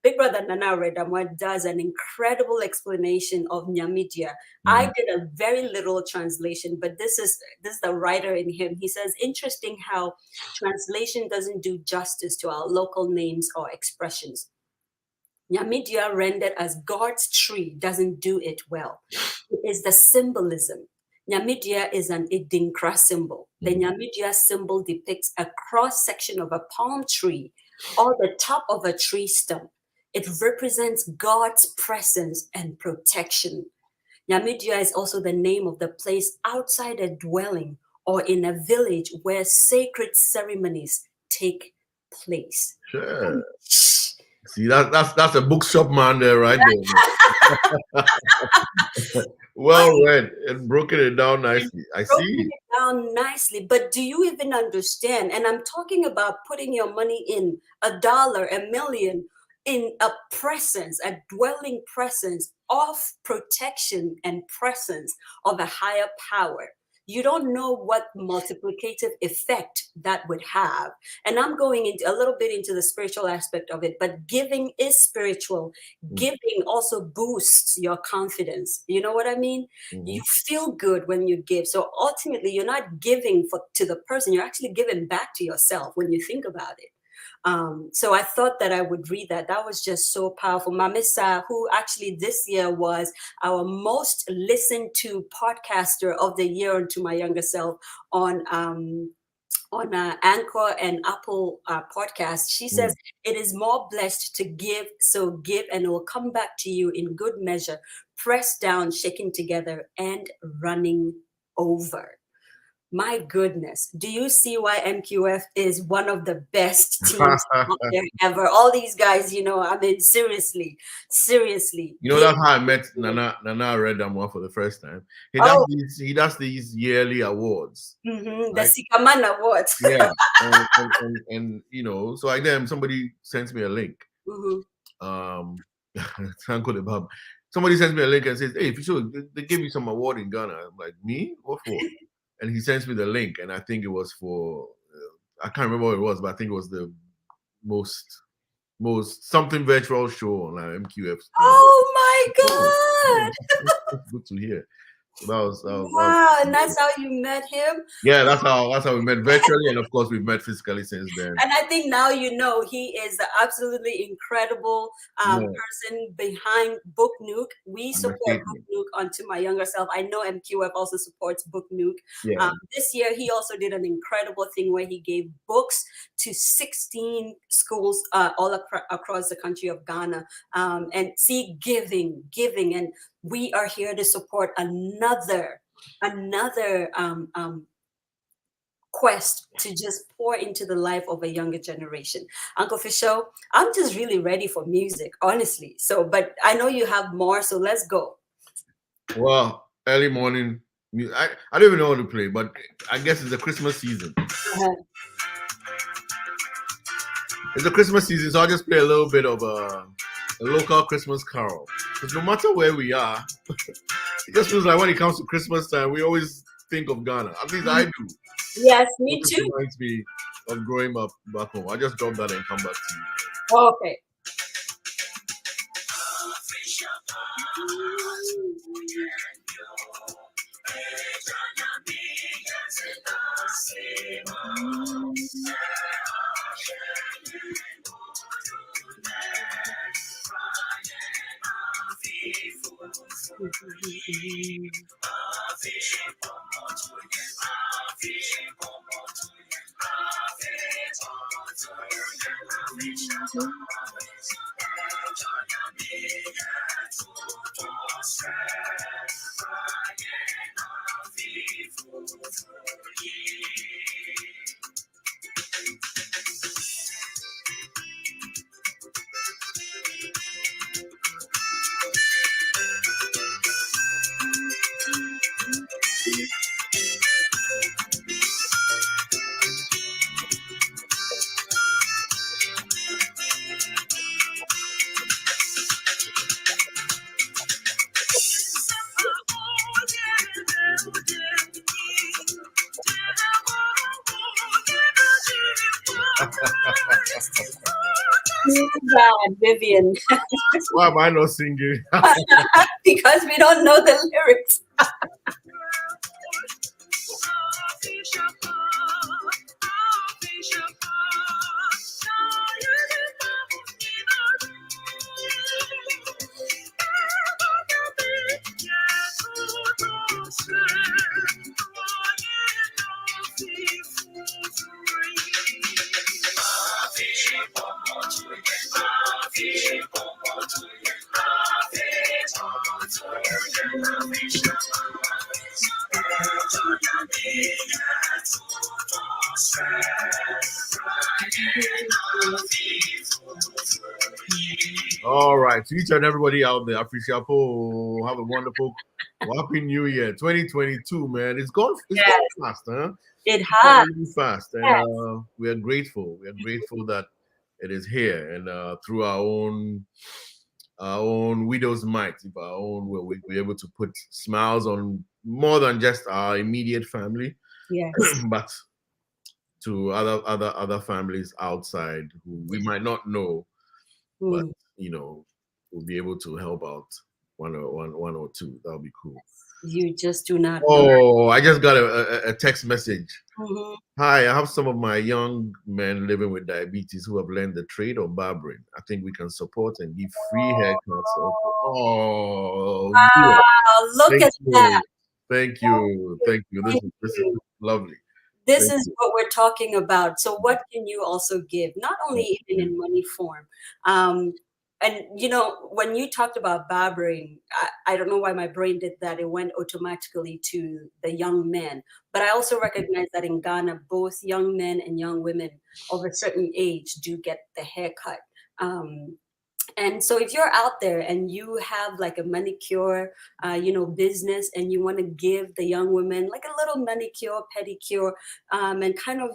Big Brother Nana Redamwa does an incredible explanation of Nyamidia. I did a very little translation, but this is the writer in him. He says, interesting how translation doesn't do justice to our local names or expressions. Nyamidia rendered as God's tree doesn't do it well. It is the symbolism. Nyamidia is an Idinkra symbol. The Nyamidia symbol depicts a cross-section of a palm tree or the top of a tree stump. It represents God's presence and protection. Nyamidia is also the name of the place outside a dwelling or in a village where sacred ceremonies take place. Sure. See, that's a bookshop man there, right there. Well read and broken it down nicely. I see. Broken it down nicely, but do you even understand? And I'm talking about putting your money in $1, $1 million, in a presence, a dwelling presence of protection and presence of a higher power. You don't know what multiplicative effect that would have. And I'm going into a little bit into the spiritual aspect of it, but giving is spiritual. Giving also boosts your confidence. You know what I mean? You feel good when you give. So ultimately, you're not giving to the person, you're actually giving back to yourself when you think about it. So I thought that I would read that. That was just so powerful. Mamisa, who actually this year was our most listened to podcaster of the year, and to my younger self on Anchor and Apple podcast, she says it is more blessed to give, so give, and it will come back to you in good measure, pressed down, shaken together, and running over. My goodness, do you see why MQF is one of the best teams out there ever? All these guys, I mean, seriously. That's how I met Nana Redamwa for the first time. He does these yearly awards. The Sikaman Awards. Yeah. and so I then somebody sends me a link. Uncle Ekow. Somebody sends me a link and says, hey, Fisho, they gave you some award in Ghana. I'm like, me? What for? And he sends me the link, and I think it was for, I can't remember what it was, but I think it was the most something virtual show on MQF. Oh my God! That's good to hear. That was Wow, and that's how you met him. yeah. That's how we met virtually, and of course we've met physically since then. And I think now you know he is the absolutely incredible Yeah, person behind Book Nuke. We support Book understatement. Nuke onto my younger self. I know MQF also supports Book Nuke. Yeah, This year, he also did an incredible thing where he gave books to 16 schools all across the country of Ghana. And see, giving, and we are here to support another quest to just pour into the life of a younger generation. Uncle Fisho, I'm just really ready for music, honestly. So, but I know you have more, so let's go. well, early morning. I don't even know what to play, but I guess it's the Christmas season. It's the Christmas season, so I'll just play a little bit of a local Christmas carol. Because no matter where we are, it just feels like when it comes to Christmas time, we always think of Ghana. At least I do. Yes, me It too. reminds me of growing up back home. I'll just drop that and come back to you. Okay. God, Vivian. Why am I not singing? Because we don't know the lyrics. All right, to each and everybody out there, appreciate have a wonderful, happy New Year, 2022, man. It's gone fast, huh? It It's has. gone really fast, and Yes. we are grateful. We are grateful that it is here, and through our own widow's might, if our own, we're able to put smiles on more than just our immediate family, Yes. but to other families outside who we might not know, but you know, we'll be able to help out one or two. That'll be cool. You just do not know. Oh, I just got a text message. Mhm. Hi, I have some of my young men living with diabetes who have learned the trade of barbering. I think we can support and give free haircuts. Oh, Wow, look thank at you. that. Thank you. Thank you. This is lovely. This Thank is you. what we're talking about. So what can you also give? Not only even in money form. And you know, when you talked about barbering, I don't know why my brain did that. It went automatically to the young men. But I also recognize that in Ghana, both young men and young women of a certain age do get the haircut. And so if you're out there and you have like a manicure, business, and you want to give the young women like a little manicure, pedicure, and kind of,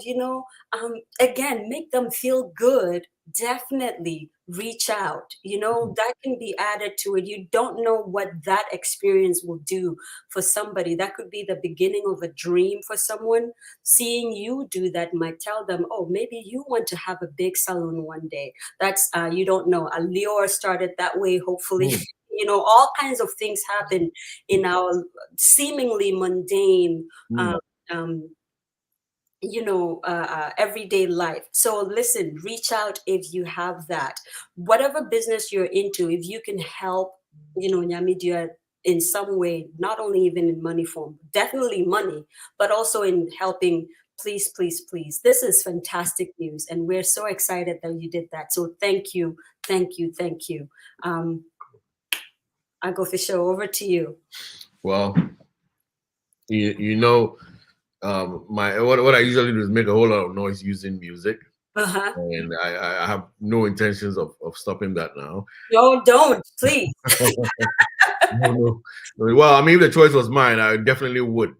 again, make them feel good, definitely reach out. That can be added to it. You don't know what that experience will do for somebody. That could be the beginning of a dream for someone. Seeing you do that might tell them, oh, maybe you want to have a big salon one day. That's you don't know. Allure started that way, hopefully. You know, all kinds of things happen in our seemingly mundane, um, you know, everyday life. So listen, reach out if you have that. Whatever business you're into, if you can help, you know, Nyamidia in some way, not only even in money form, definitely money, but also in helping, please, please, please. This is fantastic news. And we're so excited that you did that. So thank you, thank you, thank you. Uncle Fisho, over to you. Well, you know, what I usually do is make a whole lot of noise using music. And I have no intentions of stopping that now. No, don't, please. No. Well, I mean, if the choice was mine, I definitely would.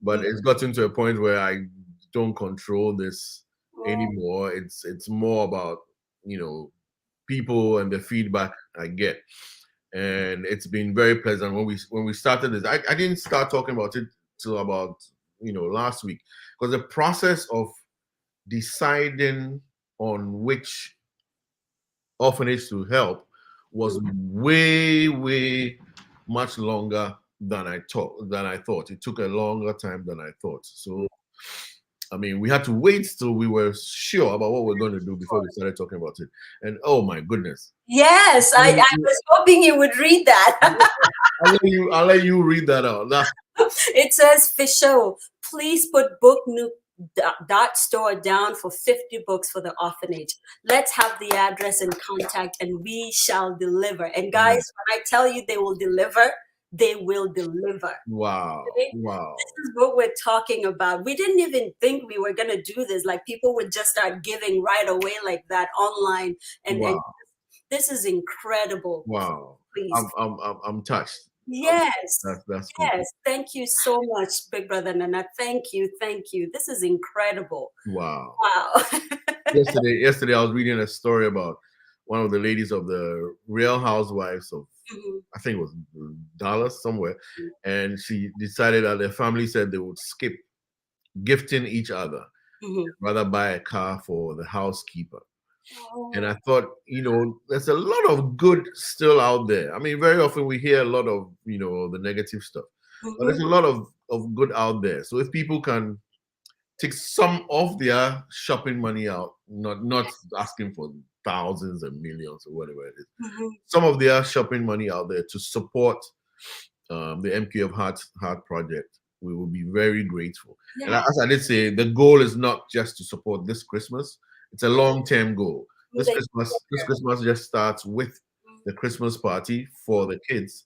But it's gotten to a point where I don't control this anymore. It's more about, you know, people and the feedback I get. And it's been very pleasant. When we started this, I didn't start talking about it till about, you know, last week, because the process of deciding on which orphanage to help was way much longer than I thought. It took a longer time than I thought. So, I mean, we had to wait till we were sure about what we're going to do before we started talking about it. And oh my goodness. Yes, I was hoping you would read that. I'll let you read that out. It says, Fisho, please put book.store down for 50 books for the orphanage. Let's have the address and contact, and we shall deliver. And guys, when I tell you they will deliver, they will deliver. Wow. Okay? Wow. This is what we're talking about. We didn't even think we were going to do this. Like, people would just start giving right away like that online. And this is incredible. Wow. Please. I'm touched. Yes. That's cool. Yes. Thank you so much, Big Brother Nana. Thank you. Thank you. This is incredible. Wow. Wow. Yesterday I was reading a story about one of the ladies of the Real Housewives of, I think it was Dallas somewhere, and she decided that their family said they would skip gifting each other, rather buy a car for the housekeeper. And I thought, you know, there's a lot of good still out there. I mean, very often we hear a lot of, you know, the negative stuff, but there's a lot of good out there. So if people can take some of their shopping money out, not asking for thousands and millions or whatever it is, some of their shopping money out there to support the MQF Heart Project, we will be very grateful. And as I did say, the goal is not just to support this Christmas. It's a long-term goal. This Christmas just starts with the Christmas party for the kids,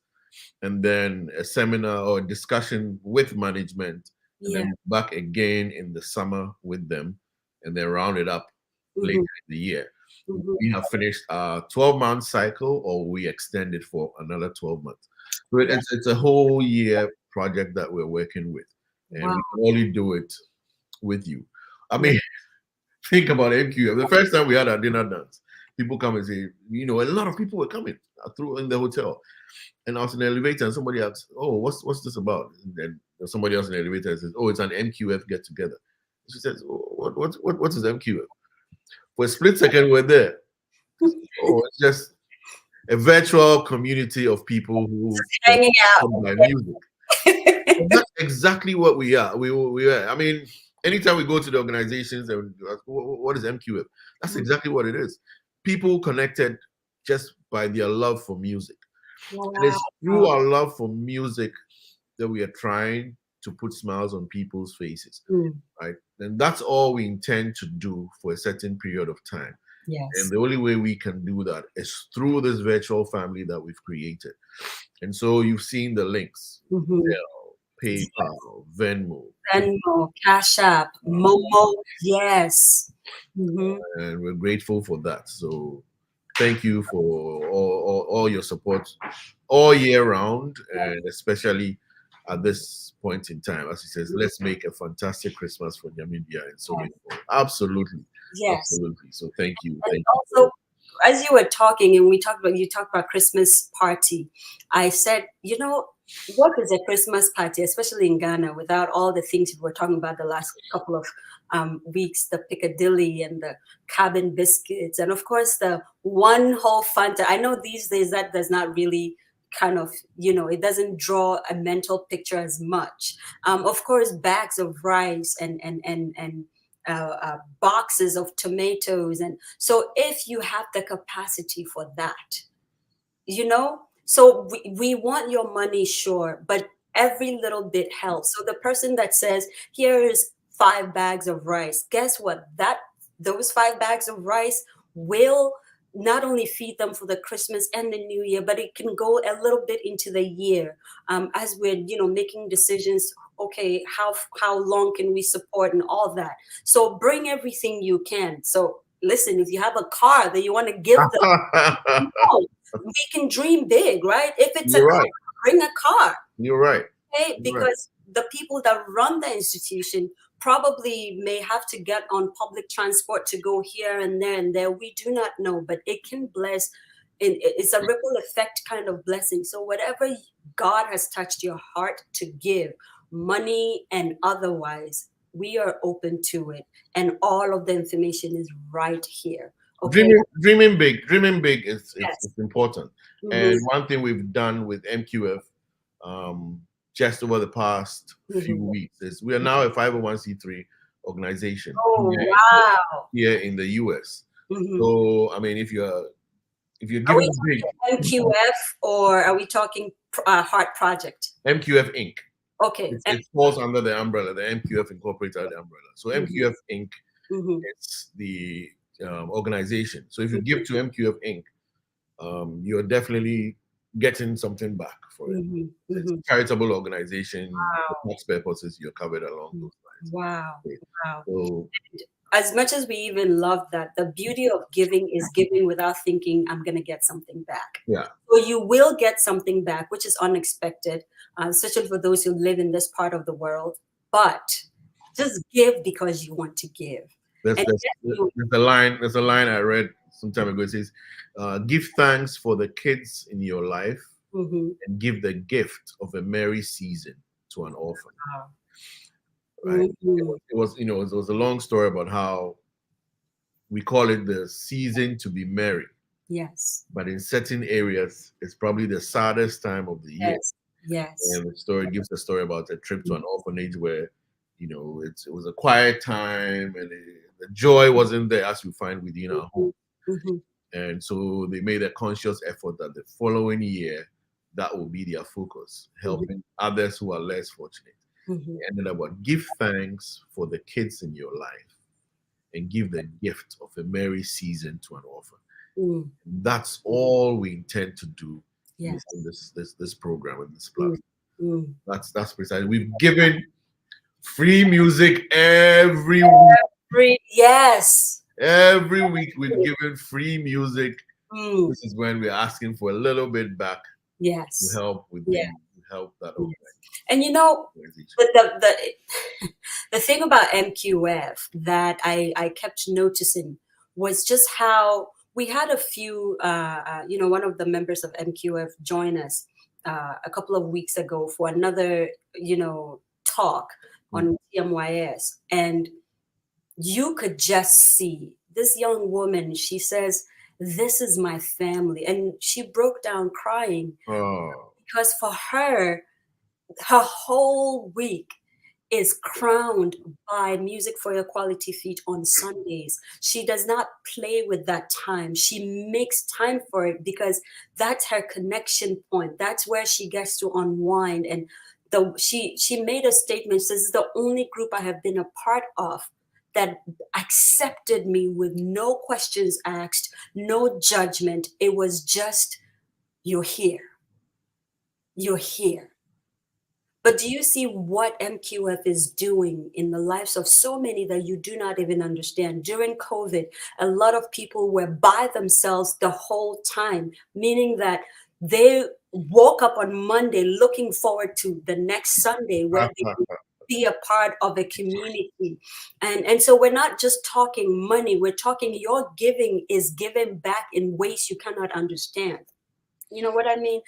and then a seminar or a discussion with management, and then back again in the summer with them, and then round it up later in the year. We have finished our 12-month cycle, or we extend it for another 12 months. So it's a whole year project that we're working with, and we can only do it with you. I mean, think about MQF. The first time we had our dinner dance, people come and say, you know, a lot of people were coming through in the hotel. And I was in the elevator and somebody asked, oh, what's this about? And then somebody else in the elevator says, oh, it's an MQF get together. She says, what is MQF? For a split second, we're there. Oh, it's just a virtual community of people who hanging out by music. And that's exactly what we are. We are. I mean, anytime we go to the organizations and ask, what is MQF? That's exactly what it is. People connected just by their love for music. And it's through our love for music that we are trying to put smiles on people's faces, right? And that's all we intend to do for a certain period of time. Yes. And the only way we can do that is through this virtual family that we've created. And so you've seen the links, PayPal, Venmo, Cash App, Momo, yes. And we're grateful for that. So thank you for all your support all year round, and especially at this point in time. As he says, let's make a fantastic Christmas for Namibia and so many more. Absolutely. Yes. Absolutely. So thank you. And also, as you were talking and you talked about Christmas party, I said, you know, what is a Christmas party, especially in Ghana, without all the things we were talking about the last couple of weeks, the Piccadilly and the cabin biscuits, and of course the one whole Fanta. I know these days that does not really kind of, it doesn't draw a mental picture as much. Of course, bags of rice and boxes of tomatoes. And so if you have the capacity for that, so we want your money, sure, but every little bit helps. So the person that says, here is 5 bags of rice, guess what? Those 5 bags of rice will not only feed them for the Christmas and the New Year, but it can go a little bit into the year, as we're making decisions. Okay, how long can we support and all that? So bring everything you can. So listen, if you have a car that you want to give them, we can dream big, right? If it's You're a car, right. bring a car. You're right. Okay? Because the people that run the institution probably may have to get on public transport to go here and there and there. We do not know, but it can bless. It's a ripple effect kind of blessing. So whatever God has touched your heart to give, money and otherwise, we are open to it. And all of the information is right here. Okay. Dreaming big is Yes. important. And one thing we've done with MQF just over the past few weeks is we are now a 501c3 organization here in the US. So I mean, if you're giving big, MQF, or are we talking Heart Project? MQF Inc. Okay. It falls under the umbrella, the MQF Incorporated umbrella. So MQF Inc. is the organization. So if you give to MQF Inc., you're definitely getting something back for it. It's a charitable organization. For tax purposes, you're covered along those lines. Wow. So, as much as we even love that, the beauty of giving is giving without thinking, I'm going to get something back. Yeah. So you will get something back, which is unexpected, especially for those who live in this part of the world. But just give because you want to give. There's a line I read some time ago. It says, give thanks for the kids in your life and give the gift of a merry season to an orphan. Right? It was a long story about how we call it the season to be merry. Yes. But in certain areas, it's probably the saddest time of the year. Yes. And the story gives a story about a trip to an orphanage where, it was a quiet time and the joy wasn't there as we find within our home. And so they made a conscious effort that the following year, that will be their focus, helping others who are less fortunate. And then about give thanks for the kids in your life and give the gift of a merry season to an orphan. That's all we intend to do in this program and this platform. That's precisely. We've given free music every week. Every week we've given free music. This is when we're asking for a little bit back to help with help that organization. And the thing about MQF that I kept noticing was just how we had a few, one of the members of MQF join us a couple of weeks ago for another, talk on TMYS. And you could just see this young woman, she says, this is my family. And she broke down crying because for her whole week is crowned by Music for Equality Feet on Sundays. She does not play with that time. She makes time for it because that's her connection point. That's where she gets to unwind. And she made a statement, this is the only group I have been a part of that accepted me with no questions asked, no judgment. It was just, you're here. You're here. But do you see what MQF is doing in the lives of so many that you do not even understand? During COVID, a lot of people were by themselves the whole time, meaning that they woke up on Monday looking forward to the next Sunday where they would be a part of a community. And so we're not just talking money, we're talking your giving is given back in ways you cannot understand. You know what I mean?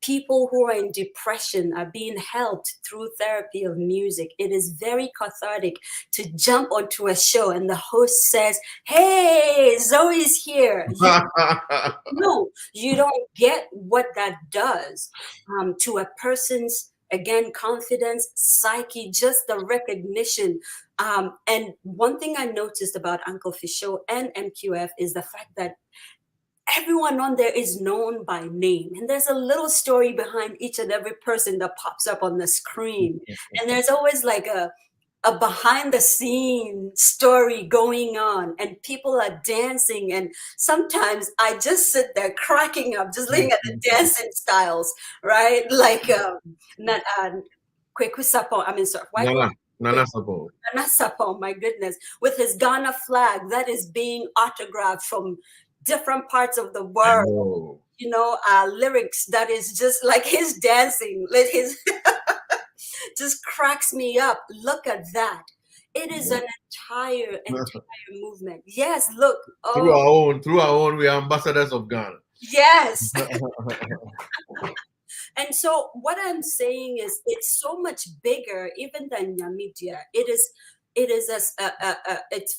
people who are in depression are being helped through therapy of music. It is very cathartic to jump onto a show and the host says, "Hey, Zoe's here." No, you don't get what that does to a person's, again, confidence, psyche, just the recognition. And one thing I noticed about Uncle Fisho and MQF is the fact that everyone on there is known by name, and there's a little story behind each and every person that pops up on the screen, and there's always like a behind the scene story going on, and people are dancing, and sometimes I just sit there cracking up just looking at the dancing styles, right? Like Kweku Sapong, I mean, sorry, Nana Sapong. Nana Sapong, my goodness, with his Ghana flag that is being autographed from different parts of the world. You know, lyrics that is just like his dancing, like his just cracks me up. Look at that. It is an entire movement. Yes, look. Oh, Through our own, we are ambassadors of Ghana. Yes. And so what I'm saying is it's so much bigger even than Namibia. It's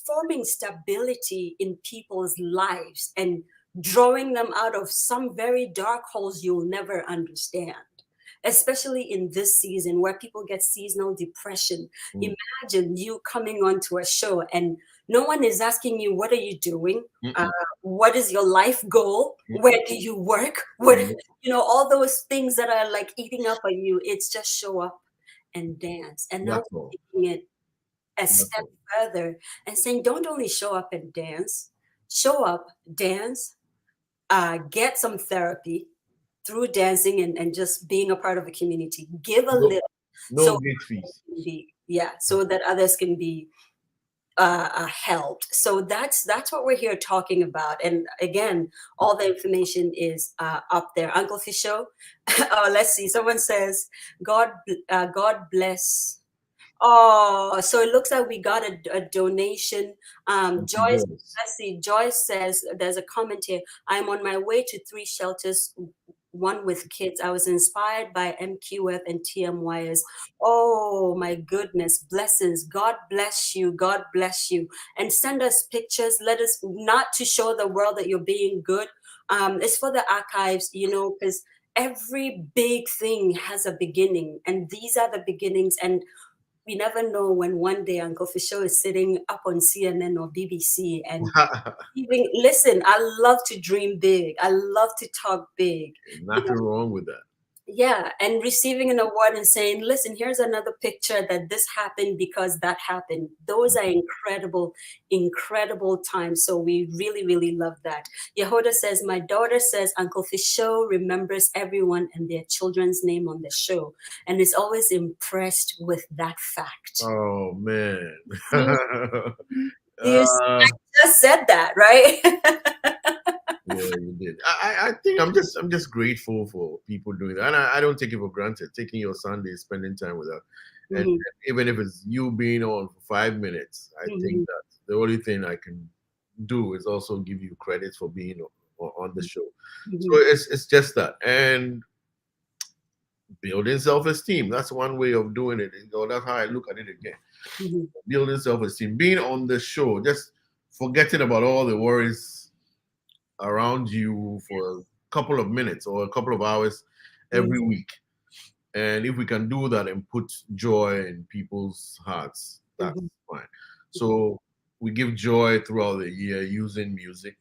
forming stability in people's lives and drawing them out of some very dark holes you'll never understand, especially in this season where people get seasonal depression. Imagine you coming onto a show and no one is asking you, what are you doing? What is your life goal? Where do you work? What, you know, all those things that are like eating up on you. It's just show up and dance. And now taking it a step further and saying, don't only show up and dance, show up, dance, get some therapy through dancing and just being a part of a community. Give a little. No gate fees. So that others can be helped. So that's what we're here talking about. And again, all the information is up there. Uncle Fisho, let's see. Someone says, God bless. Oh, so it looks like we got a donation. Joyce, let's see. Joyce says, there's a comment here. I'm on my way to 3 shelters, one with kids. I was inspired by MQF and TMYs. Oh my goodness, blessings. God bless you. God bless you. And send us pictures. Let us, not to show the world that you're being good. It's for the archives, you know, because every big thing has a beginning, and these are the beginnings. And we never know when one day Uncle Fisho is sitting up on CNN or BBC and even, listen, I love to dream big. I love to talk big. Nothing wrong with that. Yeah, and receiving an award and saying, listen, here's another picture that this happened because that happened. Those are incredible, incredible times. So we really, really love that. Yehoda says, my daughter says Uncle Fisho remembers everyone and their children's name on the show and is always impressed with that fact. Oh, man. I just said that, right? Yeah, you did. I think I'm just grateful for people doing that, and I don't take it for granted. Taking your Sunday, spending time with her, and even if it's you being on for 5 minutes, I think that the only thing I can do is also give you credit for being on the show. So it's just that, and building self-esteem. That's one way of doing it. That's how I look at it again. Building self-esteem, being on the show, just forgetting about all the worries around you for a couple of minutes or a couple of hours every week. And if we can do that and put joy in people's hearts, that's fine. So we give joy throughout the year using music.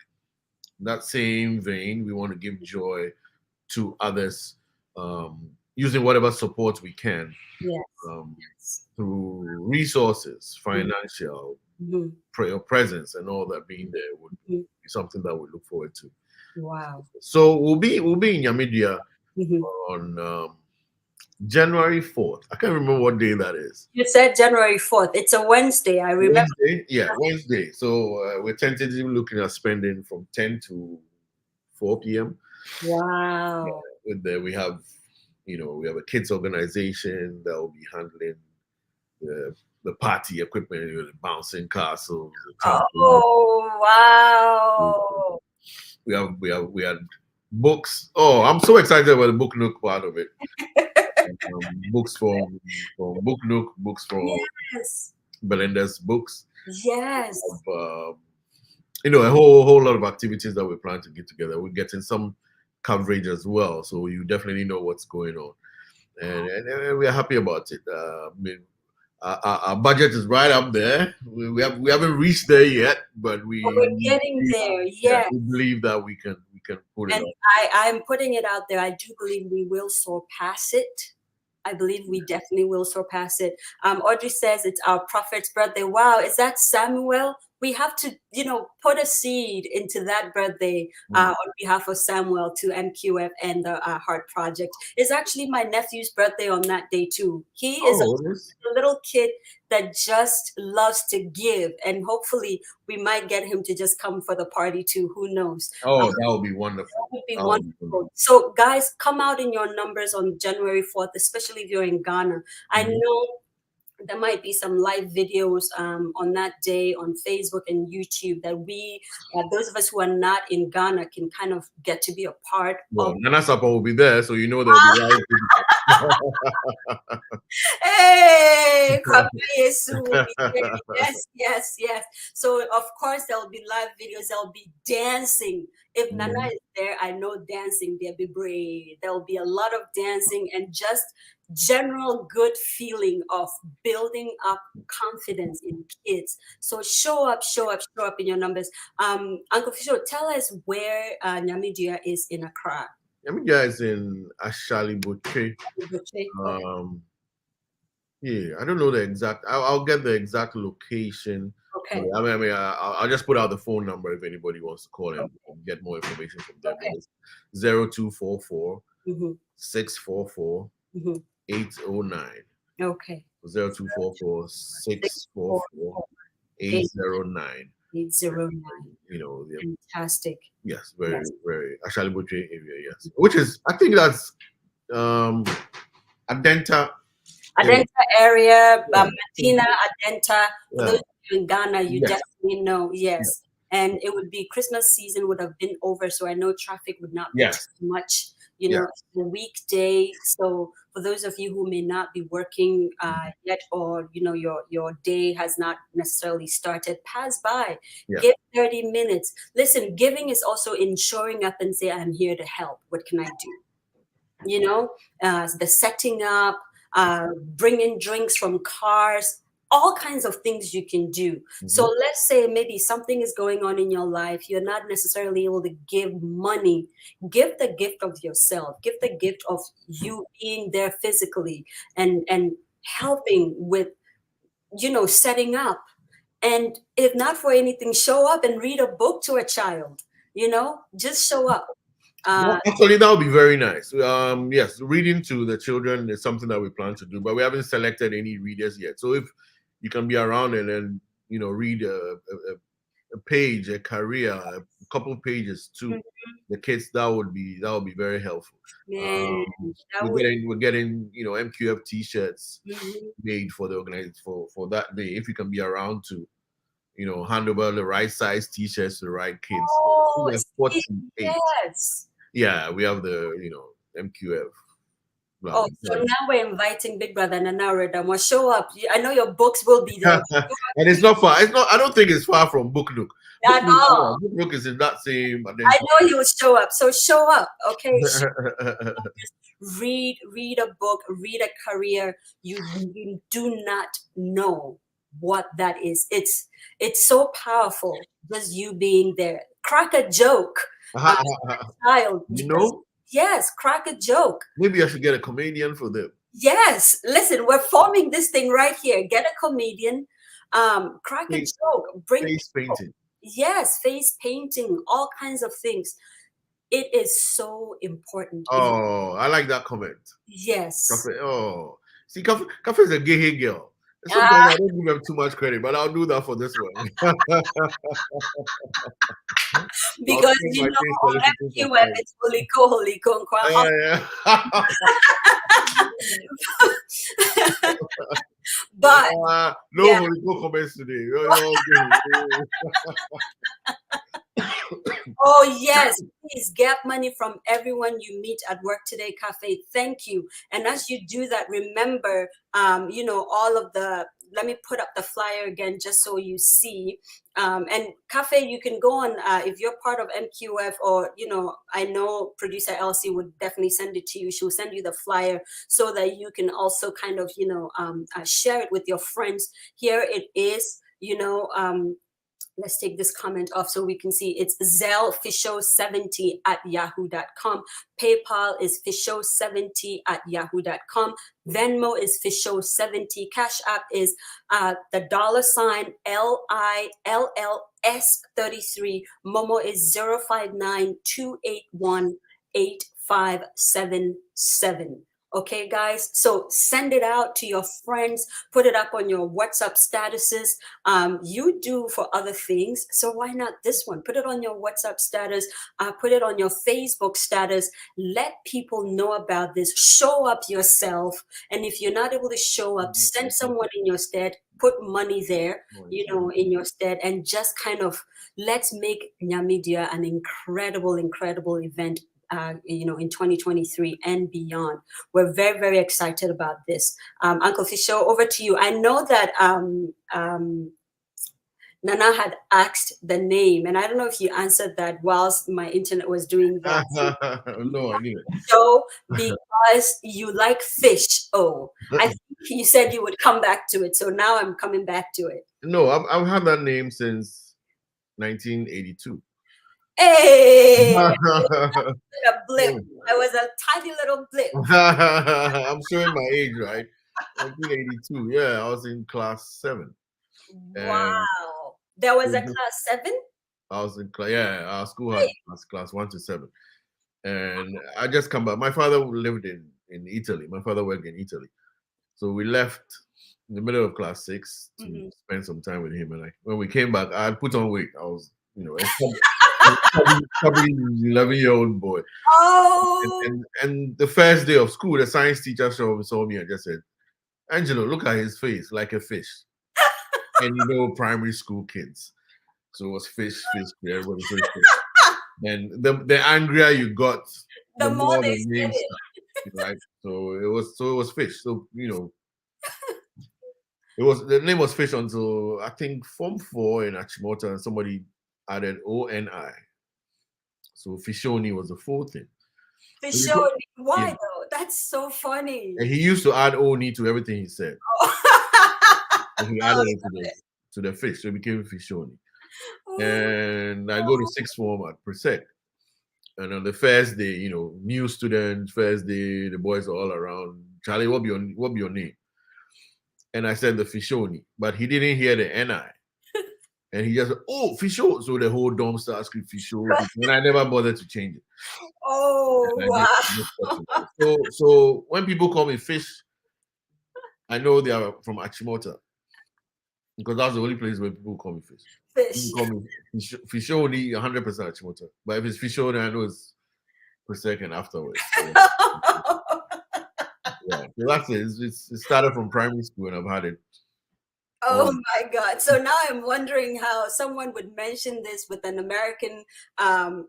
In that same vein, we want to give joy to others using whatever support we can through resources, financial, prayer, presence, and all that. Being there would be something that we look forward to. Wow. So we'll be in Yamidia on January 4th. I can't remember what day that is. You said January 4th. It's a Wednesday. I remember. Wednesday? Yeah, Wednesday. So we're tentatively looking at spending from 10 to 4 p.m. Wow. We have, we have a kids organization that will be handling the party equipment, the bouncing castles. Oh wow! We had Books. Oh, I'm so excited about the Book Nook part of it. Books from Book Nook, books from Yes. Belinda's books. Yes. You know, a whole lot of activities that we plan to get together. We're getting some coverage as well, so you definitely know what's going on, and we're happy about it. I mean, our budget is right up there. We haven't reached there yet, but We're getting there. yeah, Yes. we believe that we can pull it And off. I'm putting it out there. I do believe we will surpass it. I believe we definitely will surpass it. Audrey says it's our prophet's birthday. Wow, is that Samuel? We have to, put a seed into that birthday on behalf of Samuel to MQF and the Heart Project. It's actually my nephew's birthday on that day too. He is a little kid that just loves to give, and hopefully we might get him to just come for the party too. Who knows? Oh, that would be wonderful. That would be wonderful. So, guys, come out in your numbers on January 4th, especially if you're in Ghana. I know there might be some live videos on that day on Facebook and YouTube that those of us who are not in Ghana can kind of get to be a part of. Nana Sapa will be there, so you know there'll be live videos. Hey, yes. So of course there'll be live videos. There'll be dancing. If Nana is there, I know dancing. There'll be brave. There'll be a lot of dancing and just general good feeling of building up confidence in kids. So show up in your numbers. Uncle Fisho, tell us where Nyamidia is in Accra. Nyamidia is in Ashali Boche. Yeah, I don't know the exact. I'll get the exact location. Okay. I'll just put out the phone number if anybody wants to call and get more information from them. Okay. It's 0244 644 809. Okay. 0244 644 809. 809. You know, Fantastic. yes, very Ashali Boche area, yes. Which is, I think that's Adenta area, Matina, Adenta. For those of you in Ghana, you definitely know, yes. And it would be Christmas season would have been over, so I know traffic would not be too much. It's a weekday. So for those of you who may not be working yet, or your day has not necessarily started, pass by, give 30 minutes. Listen, giving is also in showing up and say, I'm here to help. What can I do? The setting up, bringing drinks from cars, all kinds of things you can do. So let's say maybe something is going on in your life. You're not necessarily able to give money. Give the gift of yourself. Give the gift of you being there physically and helping with, setting up. And if not for anything, show up and read a book to a child. Just show up. Actually, that would be very nice. Yes, reading to the children is something that we plan to do, but we haven't selected any readers yet. So if you can be around and then read a page, a career, a couple of pages to the kids, that would be very helpful. We're getting MQF t-shirts made for the organization for that day. If you can be around to hand over the right size t-shirts to the right kids. Oh, yes. Yeah, we have the MQF. Oh, so now we're inviting Big Brother Nana Redamo. Show up. I know your books will be there. And it's not far. I don't think it's far from Book Nook. At all. Book Nook is in that same. I know you'll show up. So show up, okay? Read a book. Read a career. You do not know what that is. It's so powerful. Just you being there. Crack a joke. Child. Yes, crack a joke. Maybe I should get a comedian for them. Yes, listen, we're forming this thing right here. Get a comedian, crack a joke, bring face painting. Yes, face painting, all kinds of things. It is so important. Oh, I like that comment. Yes. Cafe, see, Cafe is a gay girl. Sometimes I don't give them too much credit, but I'll do that for this one. Because on MQF it's holy co. But no holy co comments today. Oh yes, please get money from everyone you meet at Work Today Cafe. Thank you. And as you do that, remember, you know, all of the. Let me put up the flyer again, just so you see. And Cafe, you can go on if you're part of MQF, or you know, I know producer Elsie would definitely send it to you. She'll send you the flyer so that you can also kind of, you know, share it with your friends. Here it is. You know. Let's take this comment off so we can see. It's zellfisho70@yahoo.com. PayPal is fisho70@yahoo.com. Venmo is fisho70. Cash App is the $LILLS33. Momo is 059-281-8577. Okay, guys, so send it out to your friends, put it up on your WhatsApp statuses. You do for other things, so why not this one? Put it on your WhatsApp status, put it on your Facebook status. Let people know about this. Show up yourself, and if you're not able to show up, send someone in your stead. Put money there, you know, in your stead, and just kind of let's make Nyamidia an incredible event. You know, in 2023 and beyond. We're very, very excited about this. Uncle Fisho, over to you. I know that Nana had asked the name, and I don't know if you answered that whilst my internet was doing that. No, I didn't. So, because you like fish, I think you said you would come back to it. So now I'm coming back to it. No, I've had that name since 1982. Hey, a blip. I was a tiny little blip. I'm showing my age, right? 1982. Yeah, I was in class 7. Wow. There was a class 7? I was in class, yeah, our school had class 1 to 7. And I just come back. My father lived in Italy. My father worked in Italy. So we left in the middle of class 6 to spend some time with him. And when we came back, I put on weight. I was, you know, probably 11-year-old boy. Oh. And the first day of school, the science teacher saw me and just said, "Angelo, look at his face, like a fish." And you know, primary school kids. So it was fish, everybody fish. And the angrier you got, the more the name stuck, right? So it was fish. So you know, the name was fish until I think Form 4 in Achimota, and somebody added ONI. So Fishoni was the 4th thing. Fishoni, why though? That's so funny. And he used to add ONI to everything he said. And he added it to the fish, so it became Fishoni. And I go to 6th form at Presec. And on the first day, you know, new students, first day, the boys are all around. Charlie, what be your name? And I said the Fishoni, but he didn't hear the NI. And he just, Fisho. So the whole dorm started screaming Fisho. And I never bothered to change it. Oh, wow. So when people call me Fish, I know they are from Achimota. Because that's the only place where people call me Fish. People call me Fishoni 100% Achimota. But if it's Fishoni, I know it's per second afterwards. So, yeah, so that's it. It started from primary school and I've had it. Oh my God. So now I'm wondering how someone would mention this with an American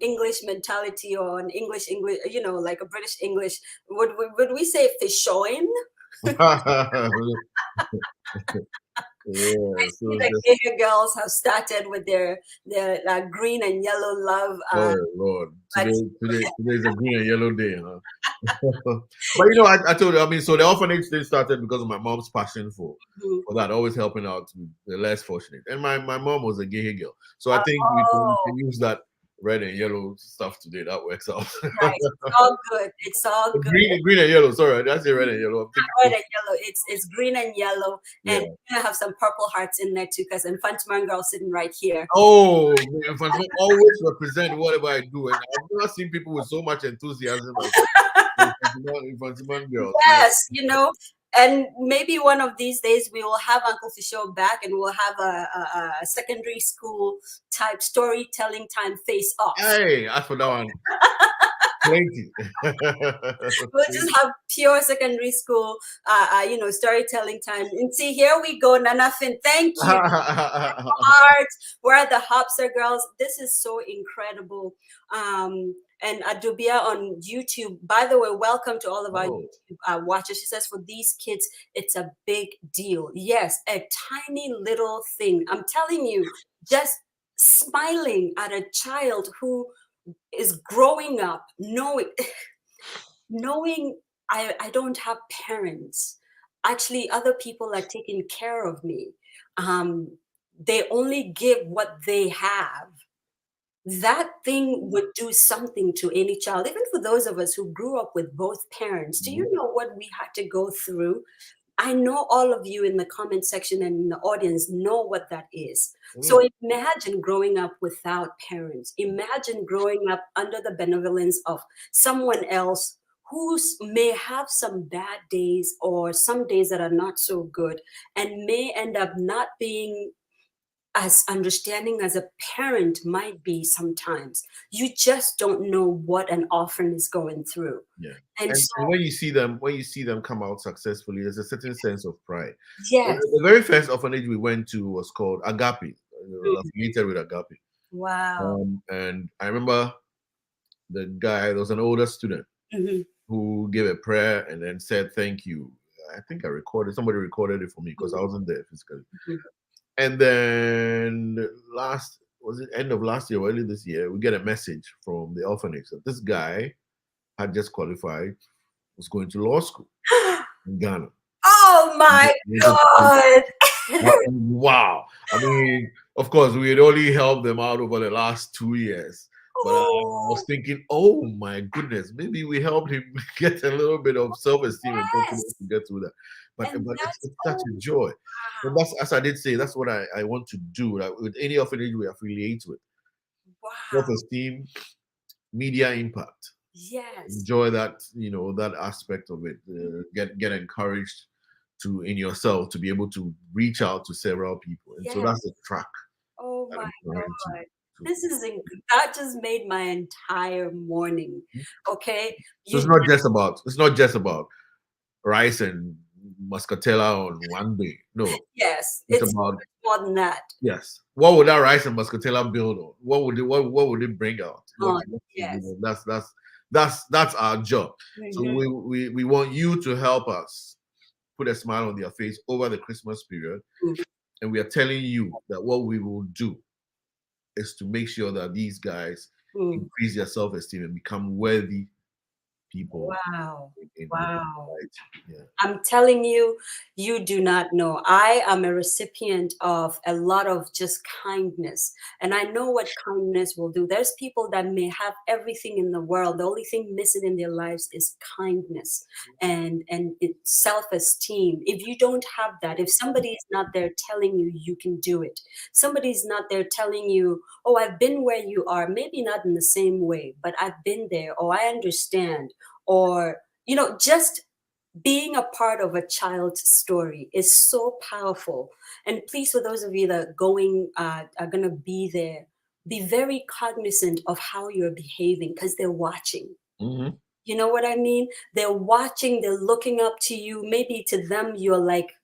English mentality or an English, you know, like a British English. Would we say fishoin? Yeah, I see the gay girls have started with their green and yellow love. Oh Lord, today's a green and yellow day, huh? But you know, I told you, I mean, so the orphanage thing started because of my mom's passion for that, always helping out with the less fortunate. And my mom was a gay girl, so I think we can use that red and yellow stuff today. That works out. Right. It's all good. It's all good. Green and yellow. Sorry, did I say red and yellow? Red and yellow. It's green and yellow, and we're gonna have some purple hearts in there too, because Infantiman girl sitting right here. Oh, Infantiman always represent whatever I do, and I've never seen people with so much enthusiasm like Infantiman girl. Yes, you know. And maybe one of these days we will have Uncle Fisho back, and we'll have a secondary school type storytelling time face off. Hey, as for that one, Plenty. We'll just have pure secondary school, storytelling time. And see, here we go, Nanafin. Thank you. Art, where are the Hopster girls? This is so incredible. And Adubia on YouTube. By the way, welcome to all of our YouTube watchers. She says, for these kids, it's a big deal. Yes, a tiny little thing. I'm telling you, just smiling at a child who is growing up, knowing I don't have parents. Actually, other people are taking care of me. They only give what they have. That thing would do something to any child, even for those of us who grew up with both parents. Do you know what we had to go through? I know all of you in the comment section and in the audience know what that is. So imagine growing up without parents. Imagine growing up under the benevolence of someone else who may have some bad days or some days that are not so good and may end up not being as understanding as a parent might be sometimes. You just don't know what an orphan is going through. Yeah. And And so, when you see them come out successfully, there's a certain sense of pride. yes. The very first orphanage we went to was called Agape, affiliated with Agape. Wow. And I remember the guy, there was an older student who gave a prayer and then said thank you. I think somebody recorded it for me because I wasn't there physically. And then end of last year or early this year, we get a message from the orphanage that this guy had just qualified, was going to law school in Ghana. Oh my God. Wow. I mean, of course, we had only helped them out over the last 2 years. But I was thinking, oh my goodness, maybe we helped him get a little bit of self-esteem and confidence to get through that. But it's such a joy. And that's, as I did say, that's what I want to do. Like with any orphanage we affiliate with. Wow. Self-esteem, media impact. Yes. Enjoy that, that aspect of it. Get encouraged in yourself to be able to reach out to several people. And so that's the track. Oh my God. That just made my entire morning. Okay. So it's not just about rice and muscatella on one day. No. Yes, it's about more than that. Yes. What would that rice and muscatella build on? What would it bring out? Yes. That's our job. So we want you to help us put a smile on their face over the Christmas period. And we are telling you that what we will do is to make sure that these guys increase their self-esteem and become worthy people. Wow. Yeah. I'm telling you, you do not know. I am a recipient of a lot of just kindness. And I know what kindness will do. There's people that may have everything in the world. The only thing missing in their lives is kindness and self-esteem. If you don't have that, if somebody is not there telling you you can do it, somebody's not there telling you, oh, I've been where you are, maybe not in the same way, but I've been there, or I understand, or, just being a part of a child's story is so powerful. And please, for those of you that are going to be there, be very cognizant of how you're behaving because they're watching. You know what I mean? They're watching, they're looking up to you. Maybe to them, you're like,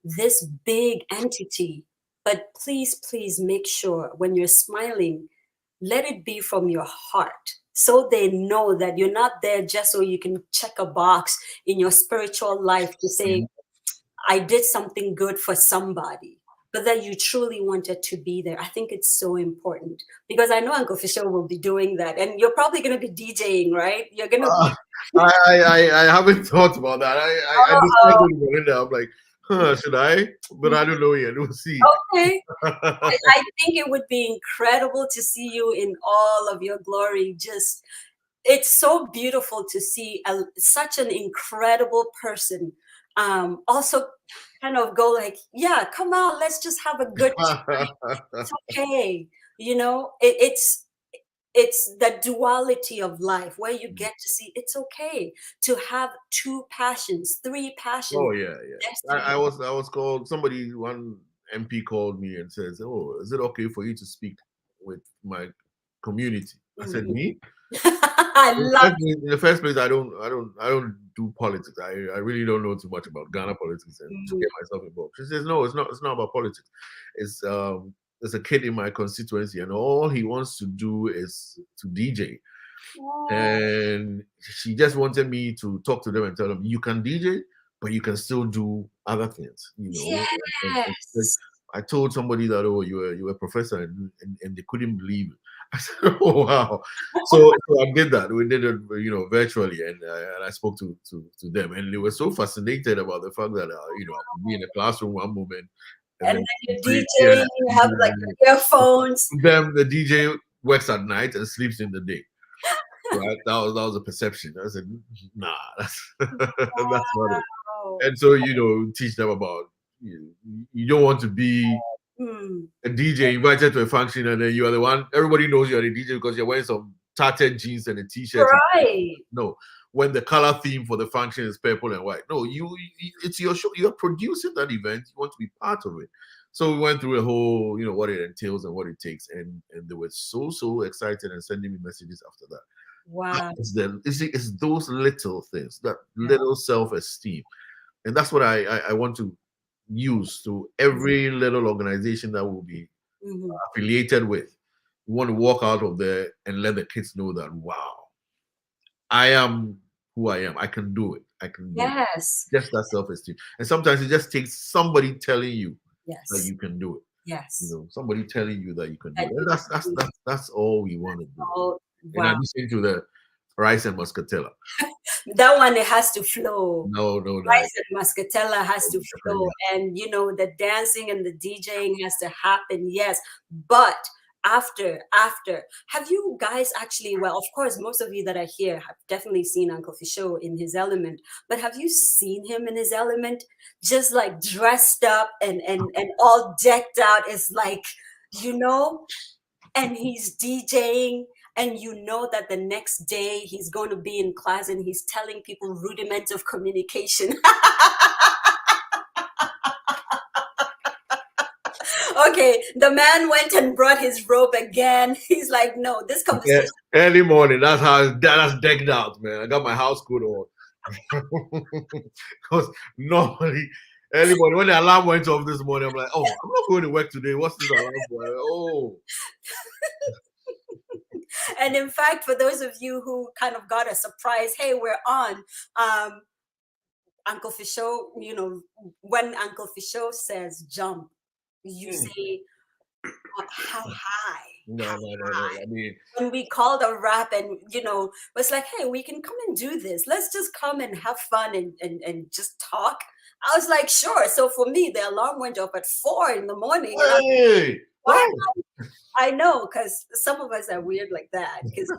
this big entity. But please, please make sure when you're smiling, let it be from your heart. So they know that you're not there just so you can check a box in your spiritual life to say, I did something good for somebody, but that you truly wanted to be there. I think it's so important because I know Uncle Fisho will be doing that, and you're probably going to be DJing, right? You're going to. I haven't thought about that. I decided to go in there. I'm like, should I? But I don't know yet. We'll see. Okay. I think it would be incredible to see you in all of your glory. It's so beautiful to see such an incredible person. Also kind of go like, yeah, come on, let's just have a good time. It's okay. It's the duality of life where you get to see it's okay to have 2 passions, 3 passions. Oh yeah. I was called, one MP called me and says, oh, is it okay for you to speak with my community? I said, me? I love In the first place, I don't do politics. I really don't know too much about Ghana politics and to get myself involved. She says, no, it's not about politics. It's there's a kid in my constituency, and all he wants to do is to DJ. And she just wanted me to talk to them and tell them, you can DJ, but you can still do other things, you know. And Yes. I told somebody that, oh, you were a professor, and they couldn't believe it. I said, oh wow. So I did that. We did it, you know, virtually, and I spoke to them, and they were so fascinated about the fact that you know, I could be in a classroom one moment, And then then you're break, DJing, you have like your earphones. them the DJ works at night and sleeps in the day. Right? That was a perception. I said, nah, that's that's not it. Wow. And so, you know, teach them about you don't want to be Hmm. a DJ invited to a function and then you are the one, everybody knows you're a DJ because you're wearing some tattered jeans and a t-shirt. Right. No, when the color theme for the function is purple and white. No, it's your show. You're producing that event. You want to be part of it. So we went through a whole, you know, what it entails and what it takes, and they were so excited and sending me messages after that. Wow. It's those little things, that little self-esteem, and that's what I want to use to every little organization that will be affiliated with. We want to walk out of there and let the kids know that, wow, I am who I am. I can do it. I can do it. Yes. Just that self-esteem. And sometimes it just takes somebody telling you that Yes. you can do it. Yes. You know, somebody telling you that you can do That it. you And can do that's all we want to do. Oh, In wow. addition to the rice and muscatella. That one, it has to flow. No, Rice and muscatella has to flow. Definitely. And, you know, the dancing and the DJing has to happen. Yes. But after, have you guys actually, well, of course, most of you that are here have definitely seen Uncle Fisho in his element, but have you seen him in his element? Just like dressed up and all decked out. It's like, you know, and he's DJing, and you know that the next day he's going to be in class and he's telling people rudiments of communication. Okay, the man went and brought his robe again. He's like, no, this conversation. Yeah, early morning. That's decked out, man. I got my house coat on. Because normally, early morning, when the alarm went off this morning, I'm like, oh, I'm not going to work today. What's this alarm for? Oh. And in fact, for those of you who kind of got a surprise, hey, we're on. Uncle Fisho, you know, when Uncle Fisho says jump, you say how high. No. I mean, when we called a rap and, you know, was like, hey, we can come and do this. Let's just come and have fun and just talk. I was like, sure. So for me, the alarm went off at 4 in the morning. hey, I know, because some of us are weird like that. Because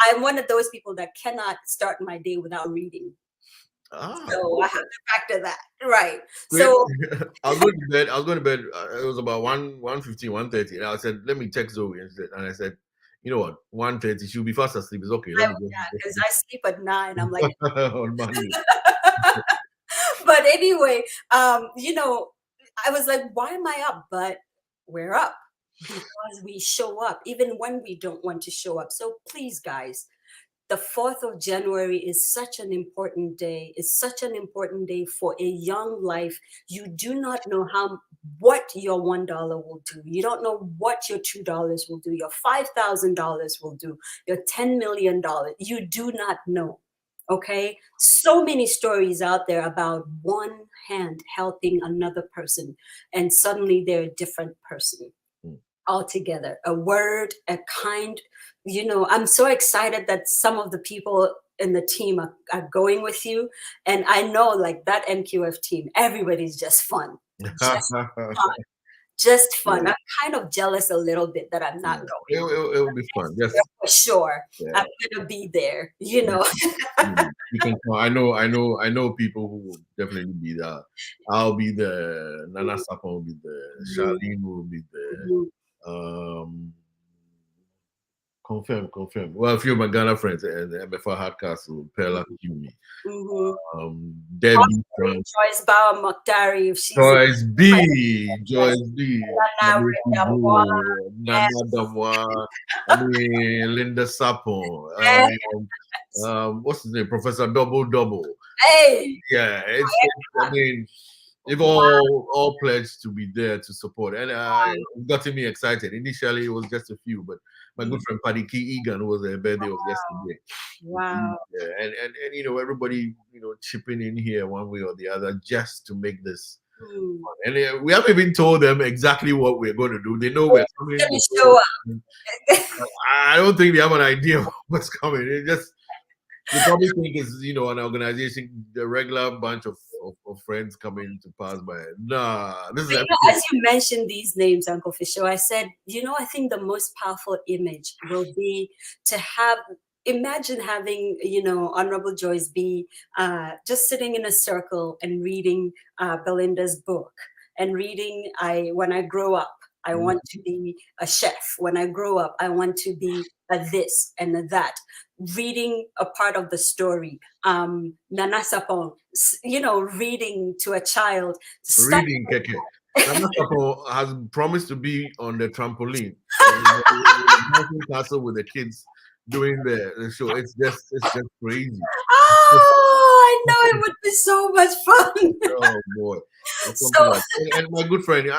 I'm one of those people that cannot start my day without reading. So I have to factor that. Right. So I was going to bed. It was about 1:15, 1:30. And I said, let me text Zoe. And I said, you know what? 1:30, she'll be fast asleep. It's okay. Because I sleep at 9. I'm like, on Monday. But anyway, you know, I was like, why am I up? But we're up because we show up, even when we don't want to show up. So please, guys, the 4th of January is such an important day. It's such an important day for a young life. You do not know what your $1 will do. You don't know what your $2 will do. Your $5,000 will do. Your $10 million. You do not know. Okay, so many stories out there about one hand helping another person, and suddenly they're a different person altogether. A word, a kind, you know, I'm so excited that some of the people in the team are going with you. And I know, like, that MQF team, everybody's just fun. Just fun. Just fun. Yeah. I'm kind of jealous a little bit that I'm not going. It will be fun. Yes. For sure. Yeah. I'm gonna be there, you know. You can come. I know people who will definitely be there. I'll be there. Nana Sapon will be there. Charlene will be there. Confirm. Well, a few of my Ghana friends and MFR Hardcastle, Perla, Yumi. Debbie Frank, Joyce Bauer Mokhtari, if she's Joyce B, yes, Joyce B, Nana Damwa, Nana Damwa, I mean Linda Sapon, what's his name, Professor Double Double. hey, Yeah, I mean, they've all pledged to be there to support, and it got me excited. Initially, it was just a few, but my good friend Paddy Key Egan was their birthday of yesterday. wow. Yeah, and you know, everybody, you know, chipping in here one way or the other just to make this fun. And we haven't even told them exactly what we're going to do. They know we're coming. Let me show up. I don't think they have an idea of what's coming. They probably think it's, you know, an organization, the regular bunch of friends coming to pass by. Nah, this is as you mentioned these names, Uncle Fisho, I said, you know, I think the most powerful image will be to imagine having, you know, Honorable Joyce B just sitting in a circle and reading Belinda's book and reading, when I grow up, I want to be a chef. When I grow up, I want to be a this and a that. Reading a part of the story. Nana Sapon, you know, reading to a child. Reading, Keke. Nana Sapon has promised to be on the trampoline in castle with the kids doing the show. It's just crazy. Oh, I know it would be so much fun. Oh boy. So, and my good friend,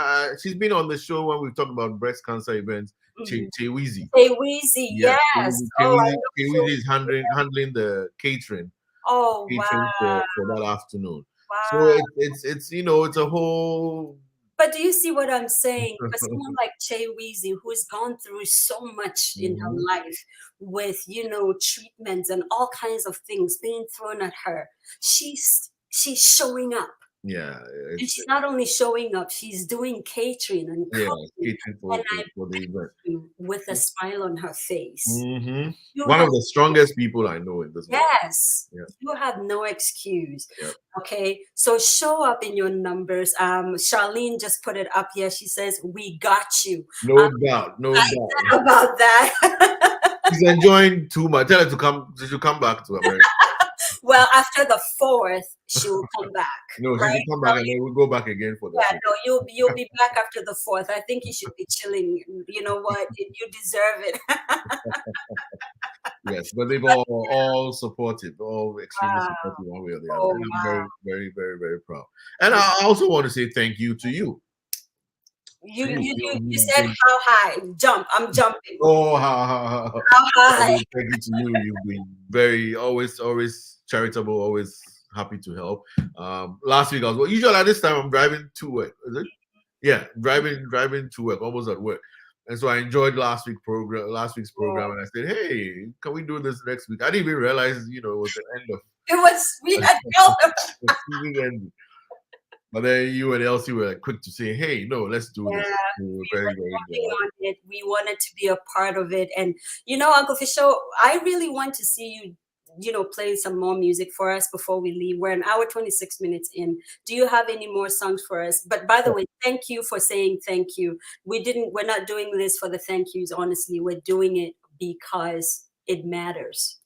she's been on the show when we talked about breast cancer events. Cheweezy. Cheweezy, yes. Cheweezy is handling the catering. Oh, Catering wow. for that afternoon. Wow. So it's you know, it's a whole. But do you see what I'm saying? For someone like Cheweezy, who's gone through so much in her life with, you know, treatments and all kinds of things being thrown at her, she's showing up. Yeah, and she's not only showing up, she's doing catering and cooking, catering for the event with a smile on her face. One of the strongest people I know in this world. Yes, you have no excuse. Okay, so show up in your numbers. Charlene just put it up here. She says, "We got you." No doubt, no doubt about that. She's enjoying too much. Tell her to come. She should come back to America. Well, after the 4th, she will come back. No, she will come back and then we'll go back again for that. Yeah, no, you'll be back after the 4th. I think you should be chilling. You know what? You deserve it. Yes, but they've all supported, all extremely supportive one way or the other. And I'm very, very, very, very proud. And I also want to say thank you to you. You said how high? Jump. I'm jumping. Oh, how high? Thank you to you. You've been very always charitable, always happy to help. Last week I was usually at this time I'm driving to work. Is it? Yeah, driving to work, almost at work. And so I enjoyed last week's program, and I said, "Hey, can we do this next week?" I didn't even realize, you know, it was the end of. It was we had ended. But then you and Elsie were like quick to say, "Hey, no, let's do this." We were very, very good. On it. We wanted to be a part of it, and you know, Uncle Fisho, I really want to see you. You know, play some more music for us before we leave. We're an hour 26 minutes in. Do you have any more songs for us? But by the way, thank you for saying thank you. We're not doing this for the thank yous, honestly. We're doing it because it matters.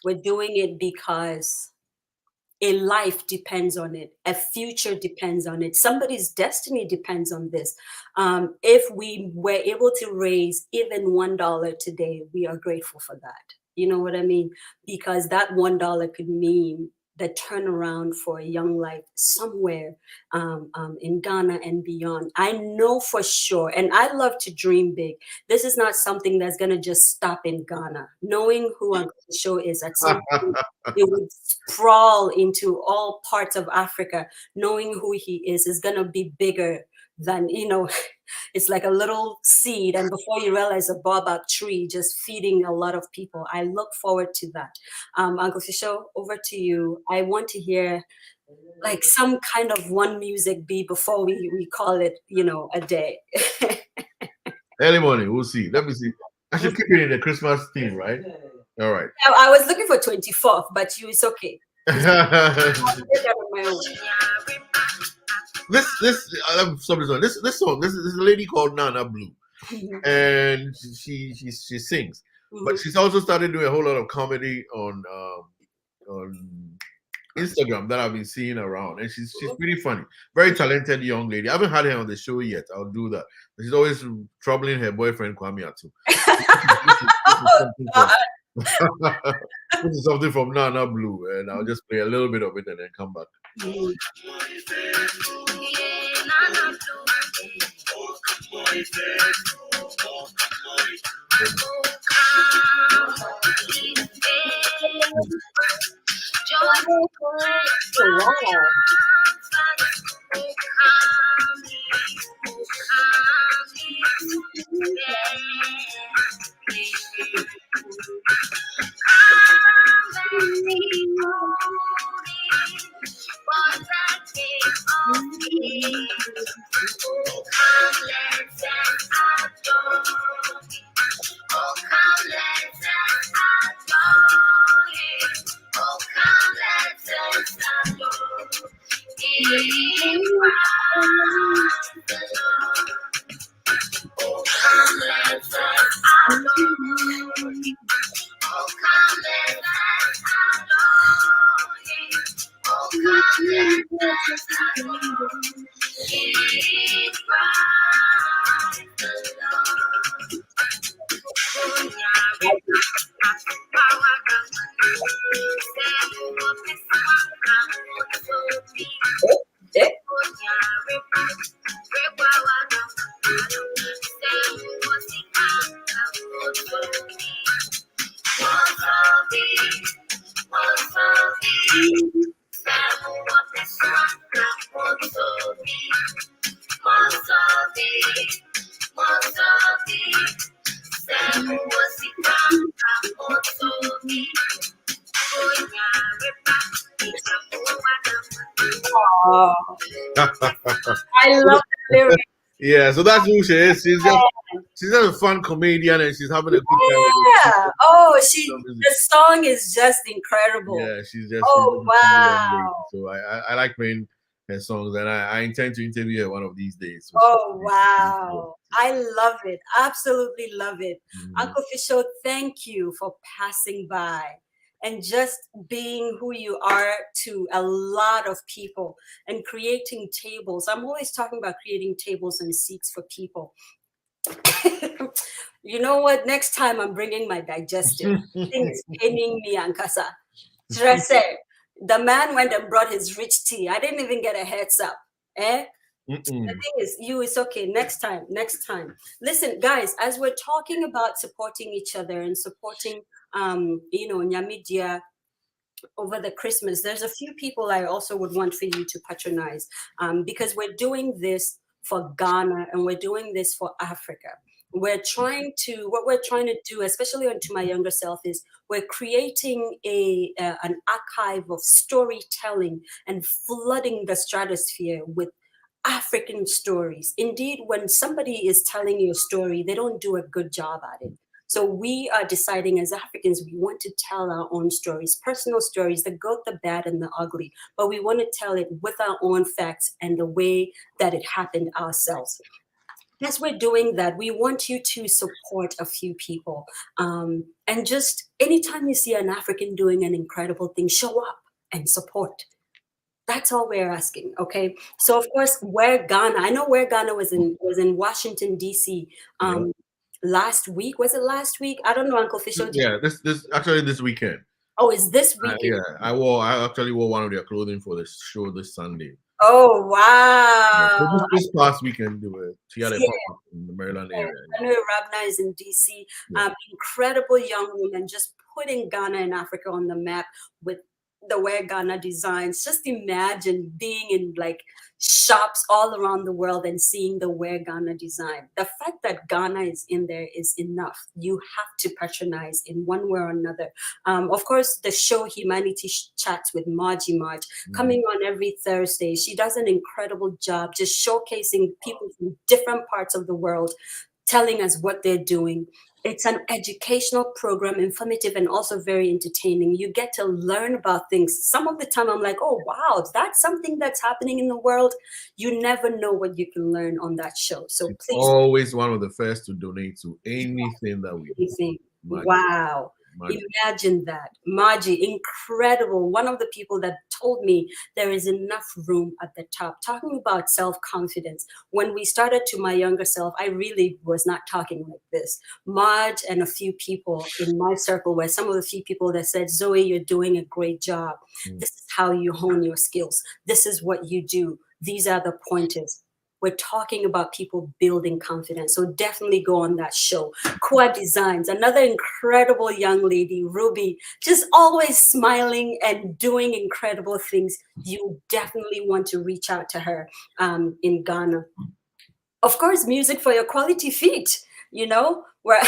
We're doing it because a life depends on it. A future depends on it. Somebody's destiny depends on this. If we were able to raise even $1 today, we are grateful for that. You know what I mean? Because that $1 could mean the turnaround for a young life somewhere in Ghana and beyond. I know for sure, and I love to dream big. This is not something that's going to just stop in Ghana. Knowing who Uncle Fisho is, at some point, it would sprawl into all parts of Africa. Knowing who he is going to be bigger than, you know, it's like a little seed, and before you realize, a baobab tree just feeding a lot of people. I look forward to that. Uncle Fisho, over to you. I want to hear like some kind of one music beat before we call it, you know, a day. Early morning, we'll see. Let me see. I should keep it in the Christmas theme, right? All right. I was looking for 24th, but it's okay. This song. This is a lady called Nana Blue, and she sings, but she's also started doing a whole lot of comedy on Instagram that I've been seeing around, and she's pretty funny, very talented young lady. I haven't had her on the show yet. I'll do that. But she's always troubling her boyfriend Kwame Atu. This is something from Nana Blue, and I'll just play a little bit of it and then come back. Oh. I love the lyrics. Yeah, so that's who she is. She's just a fun comedian, and she's having a good time. Yeah. Oh, the song is just incredible. Yeah, she's just. Oh, wow. So I like playing her songs, and I intend to interview her one of these days. So oh, wow. I love it. Absolutely love it. Uncle Fisho, thank you for passing by and just being who you are to a lot of people and creating tables. I'm always talking about creating tables and seats for people. You know what? Next time I'm bringing my digestive. Things paining me, Ankasa. Stressed. The man went and brought his rich tea. I didn't even get a heads up. The thing is, it's okay. Next time. Listen, guys, as we're talking about supporting each other and supporting, Nyamidia over the Christmas, there's a few people I also would want for you to patronize because we're doing this for Ghana and we're doing this for Africa. What we're trying to do, especially onto my younger self, is we're creating an archive of storytelling and flooding the stratosphere with African stories. Indeed, when somebody is telling you a story, they don't do a good job at it. So we are deciding as Africans, we want to tell our own stories, personal stories, the good, the bad, and the ugly. But we want to tell it with our own facts and the way that it happened ourselves. As we're doing that, we want you to support a few people. And just anytime you see an African doing an incredible thing, show up and support. That's all we're asking, okay? So of course, Where Ghana, I know Where Ghana was in Washington, D.C. Last week. Was it last week? I don't know, Uncle Fisho. Yeah, this weekend. Oh, it's this weekend? I actually wore one of their clothing for the show this Sunday. Oh, wow. Yeah, so this past weekend, she had a pop-up in the Maryland area. I know Rabna is in DC. Incredible young woman, just putting Ghana and Africa on the map with the Where Ghana designs. Just imagine being in like shops all around the world and seeing the Where Ghana design. The fact that Ghana is in there is enough. You have to patronize in one way or another. Of course, the show Humanity Chats with Margie Marge coming on every Thursday. She does an incredible job just showcasing people from different parts of the world, telling us what they're doing. It's an educational program, informative and also very entertaining. You get to learn about things. Some of the time I'm like, oh, wow, that's something that's happening in the world. You never know what you can learn on that show. So it's please. Always one of the first to donate to anything that we do. Wow. Imagine that. Margie, incredible. One of the people that told me there is enough room at the top. Talking about self-confidence. When we started To My Younger Self, I really was not talking like this. Marge and a few people in my circle were some of the few people that said, Zoe, you're doing a great job. This is how you hone your skills. This is what you do. These are the pointers. We're talking about people building confidence. So definitely go on that show. Quad Designs, another incredible young lady, Ruby, just always smiling and doing incredible things. You definitely want to reach out to her in Ghana. Of course, Music for Your Quality Feet, you know, where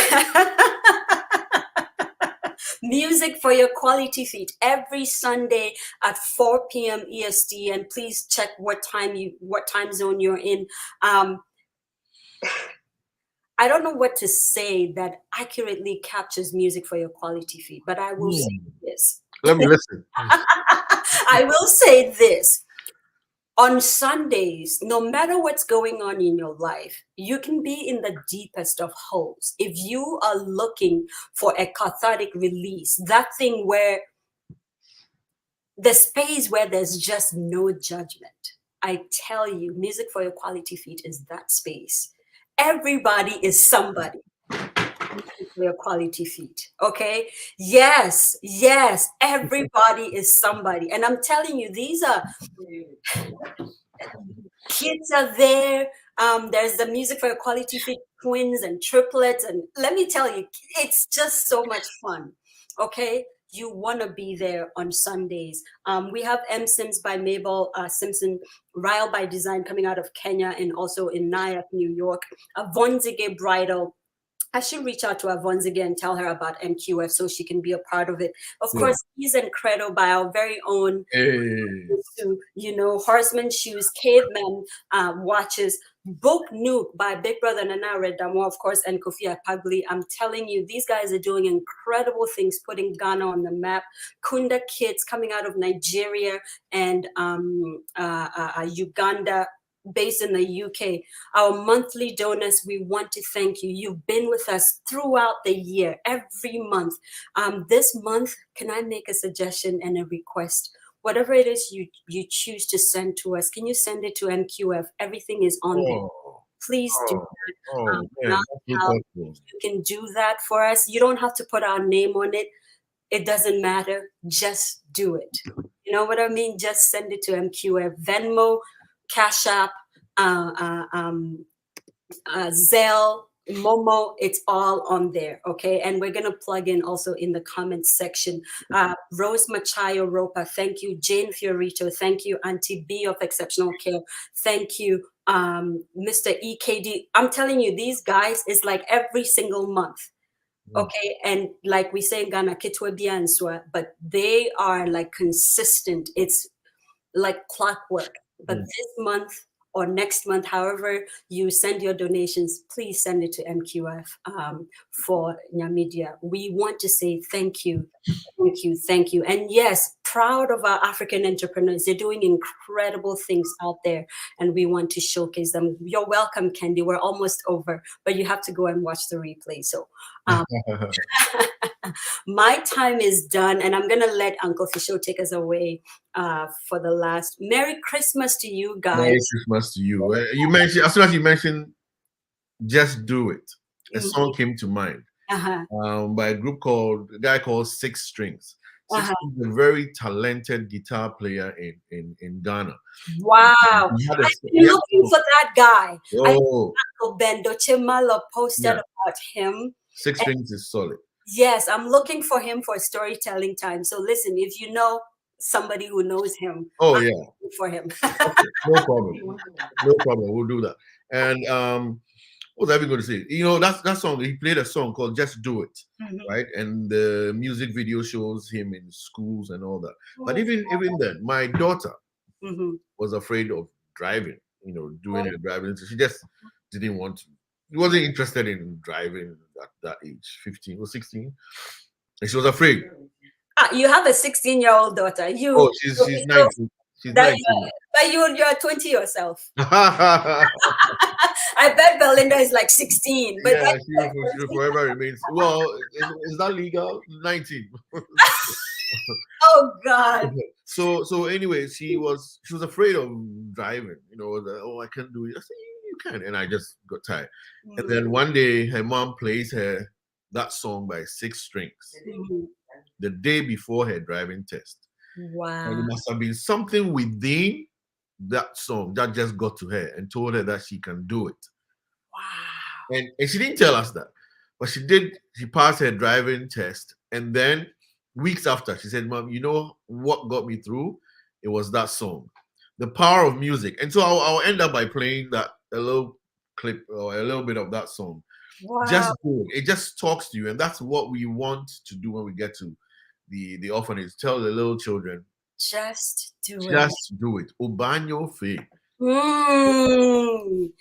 Music for Your Quality Feet every Sunday at 4 p.m. EST, and please check what time zone you're in. I don't know what to say that accurately captures Music for Your Quality Feet, but I will say this. Let me listen. I will say this. On Sundays, no matter what's going on in your life, you can be in the deepest of holes. If you are looking for a cathartic release, that thing where the space where there's just no judgment, I tell you, Music for Your Quality Feet is that space. Everybody is somebody. Music for Your Quality Feet, okay? Yes, everybody is somebody. And I'm telling you, these are kids are there. There's the Music for Your Quality Feet twins and triplets. And let me tell you, it's just so much fun, okay? You want to be there on Sundays. We have M. Sims by Mabel Simpson, Ryle by Design coming out of Kenya and also in Nyack, New York. Vonzige Bridal. I should reach out to her once again and tell her about MQF so she can be a part of it. Of course, He's Incredible by our very own, you know, Horseman Shoes, Caveman Watches, Book Nuke by Big Brother Nana Redamo, of course, and Kofi Akpagli. I'm telling you, these guys are doing incredible things, putting Ghana on the map. Kunda Kids coming out of Nigeria and Uganda, based in the UK. Our monthly donors, we want to thank you. You've been with us throughout the year, every month. This month, can I make a suggestion and a request? Whatever it is you choose to send to us, can you send it to MQF? Everything is on there. Please do that. You can do that for us. You don't have to put our name on it. It doesn't matter. Just do it. You know what I mean? Just send it to MQF. Venmo, Cash App, Zelle, Momo, it's all on there, okay? And we're going to plug in also in the comments section. Rose Machayo Ropa, thank you. Jane Fiorito, thank you. Auntie B of Exceptional Care, thank you. Mr. EKD, I'm telling you, these guys, it's like every single month. Okay, and like we say in Ghana, kitwe bianswa, but they are like consistent. It's like clockwork. But this month or next month, however you send your donations, please send it to MQF for Nyamidia. We want to say thank you, thank you, thank you. And yes, proud of our African entrepreneurs. They're doing incredible things out there, and we want to showcase them. You're welcome, Candy. We're almost over, but you have to go and watch the replay. So my time is done, and I'm gonna let Uncle Fisho take us away for the last. Merry Christmas to you guys. Merry Christmas to you. You mentioned, as soon as you mentioned Just Do It, a song came to mind by a guy called Six Strings. Six Strings is a very talented guitar player in Ghana. Wow. I've been looking for that guy. Uncle Bendo Chimala posted about him. Six Strings is solid. Yes, I'm looking for him for storytelling time. So listen, if you know somebody who knows him, I'm looking for him. Okay, no problem. No problem. We'll do that. And what was I going to say? You know, that song, he played a song called Just Do It, right? And the music video shows him in schools and all that. But even then, my daughter was afraid of driving, you know, doing her driving. So she just didn't want to. She wasn't interested in driving at that age, 15 or 16. And she was afraid. You have a 16-year-old daughter. She's 19. She's 19. But you're 20 yourself. I bet Belinda is like 16. But Yeah, she forever remains. Well, is that legal? 19. oh God. So anyway, she was afraid of driving. You know, oh, I can't do it. I said, you can, and I just got tired. And then one day, her mom plays her that song by Six Strings the day before her driving test. Wow. And it must have been something within that song that just got to her and told her that she can do it. Wow. And she didn't tell us that, but she did. She passed her driving test, and then weeks after, she said, "Mom, you know what got me through? It was that song, The Power of Music." And so I'll end up by playing that a little clip or a little bit of that song. Wow. Just do it. It just talks to you, and that's what we want to do when we get to the orphanage. Tell the little children, just do it. Just do it. Obanyo fe. You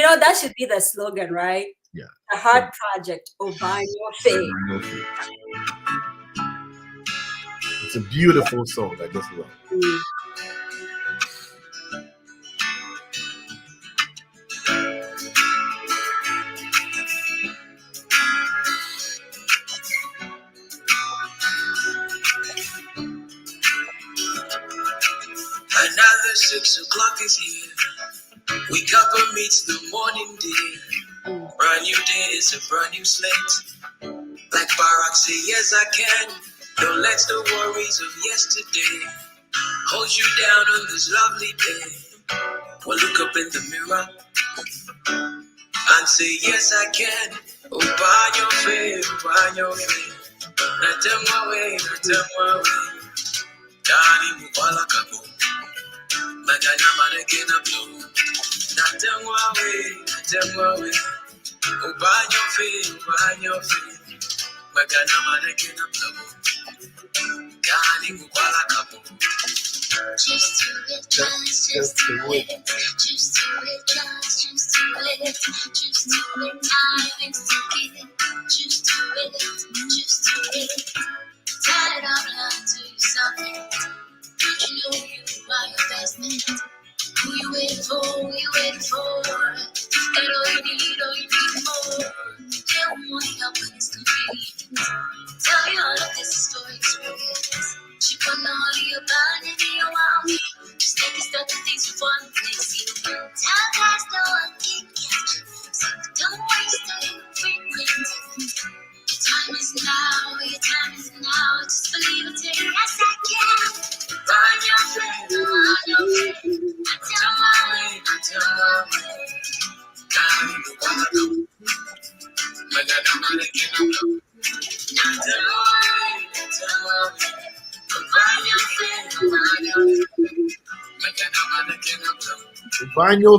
know, that should be the slogan, right? Yeah. The Heart Project, Obanyo fe. It's a beautiful song. I just love it. Another 6 o'clock is here. Wake up and meet the morning dew. Brand new day is a brand new slate. Like Barack say, yes I can. Don't let the worries of yesterday hold you down on this lovely day. Well, look up in the mirror and say, yes I can. Open your face, open your face. Not tell my way, not tell my way. Dani mubala kabu. Magana manekena blue. Not tell my way, not tell my way. Open your face, open your face. Magana manekena blue. Dani mubala kabu. Just do it, just do it. Just do it, just do it. Just do it, time is to give it. Just do it, just do it. Tired of lying to yourself. Don't you know you are your best man? Who you waiting for? Who you waiting for? That all you need more. They don't want help when it's convenient. Tell you all of this is for experience. She put all your body in your mouth. Just take a step to things with one place. You time past no one can catch you. So don't waste time frequent. Your time is now, your time is now. Just believe it, take yes I can. Find your friend, find your friend. I tell my way, I tell my way. God, you wanna know. But I don't wanna get up. I tell my way, I tell my way. Find your friend, find your friend. But I don't wanna get up. Obanyo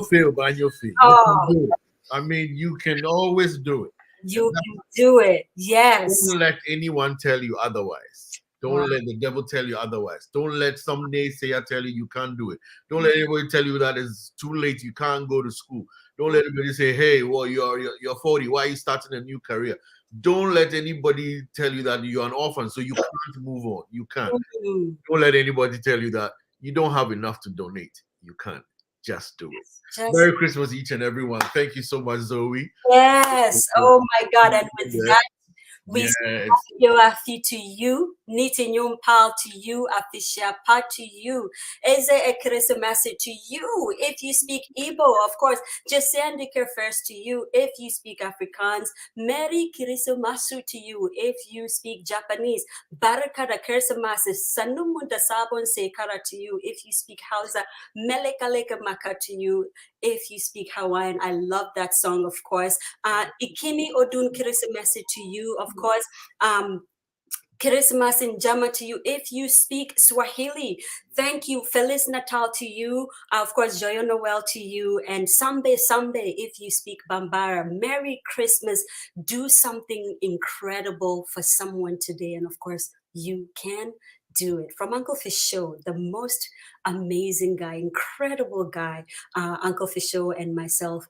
fe. Oh. I mean, you can always do it. You can do it. Yes. Don't let anyone tell you otherwise. Don't let the devil tell you otherwise. Don't let some naysayer tell you can't do it. Don't let anybody tell you that it's too late, you can't go to school. Don't let anybody say, hey, well, you're 40, why are you starting a new career? Don't let anybody tell you that you're an orphan, so you can't move on. You can't. Don't let anybody tell you that you don't have enough to donate. You can't. Just do it. Merry Christmas, each and everyone. Thank you so much, Zoe. Yes. Oh my God. And with that, we Yes. say to you, Niti Nyum Pal to you, Afisha Pat to you. Eze Ekrisa message to you. If you speak Igbo, of course, just Sandika first to you. If you speak Afrikaans, Meri Kirisumasu to you. If you speak Japanese, Barakada Kirsamasi, Sanumunda Sabon Sekara to you. If you speak Hausa, Melekaleka Maka to you. If you speak Hawaiian, I love that song, of course. Ikimi Odun Kirisimasi to you, of course. Christmas and Jama to you. If you speak Swahili, thank you. Feliz Natal to you. Of course, Joyo Noel to you. And Sambe if you speak Bambara. Merry Christmas. Do something incredible for someone today. And of course, you can do it. From Uncle Fisho, the most amazing guy, incredible guy, Uncle Fisho and myself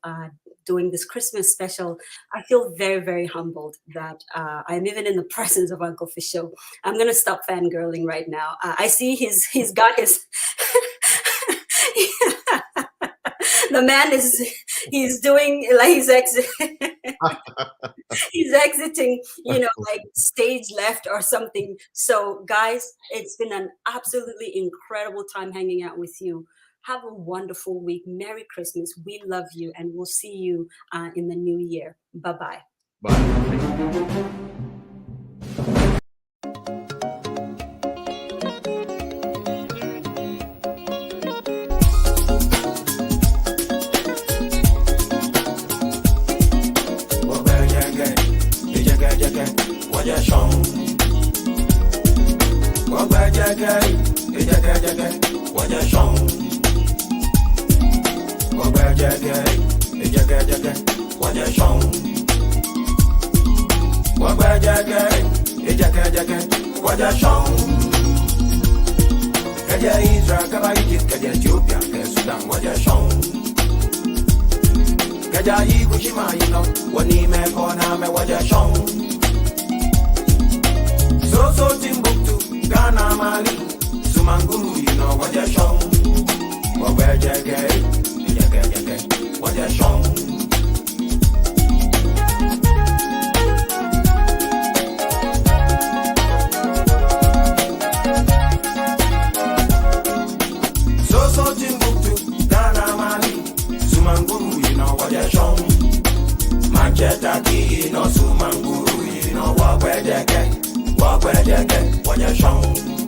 doing this Christmas special. I feel very, very humbled that I'm even in the presence of Uncle Fisho. I'm gonna stop fangirling right now. I see he's got his The man he's doing like he's exiting, like stage left or something. So guys, it's been an absolutely incredible time hanging out with you. Have a wonderful week. Merry Christmas. We love you, and we'll see you in the new year. Bye-bye. Bye. So Timbuktu, Ghana, Mali, Sumanguru, you know what you're shown. What where what you're shown. So Timbuktu, Ghana, Mali, Sumanguru, you know what you're shown. Manchester, you know Sumanguru, you know what where what you're shown.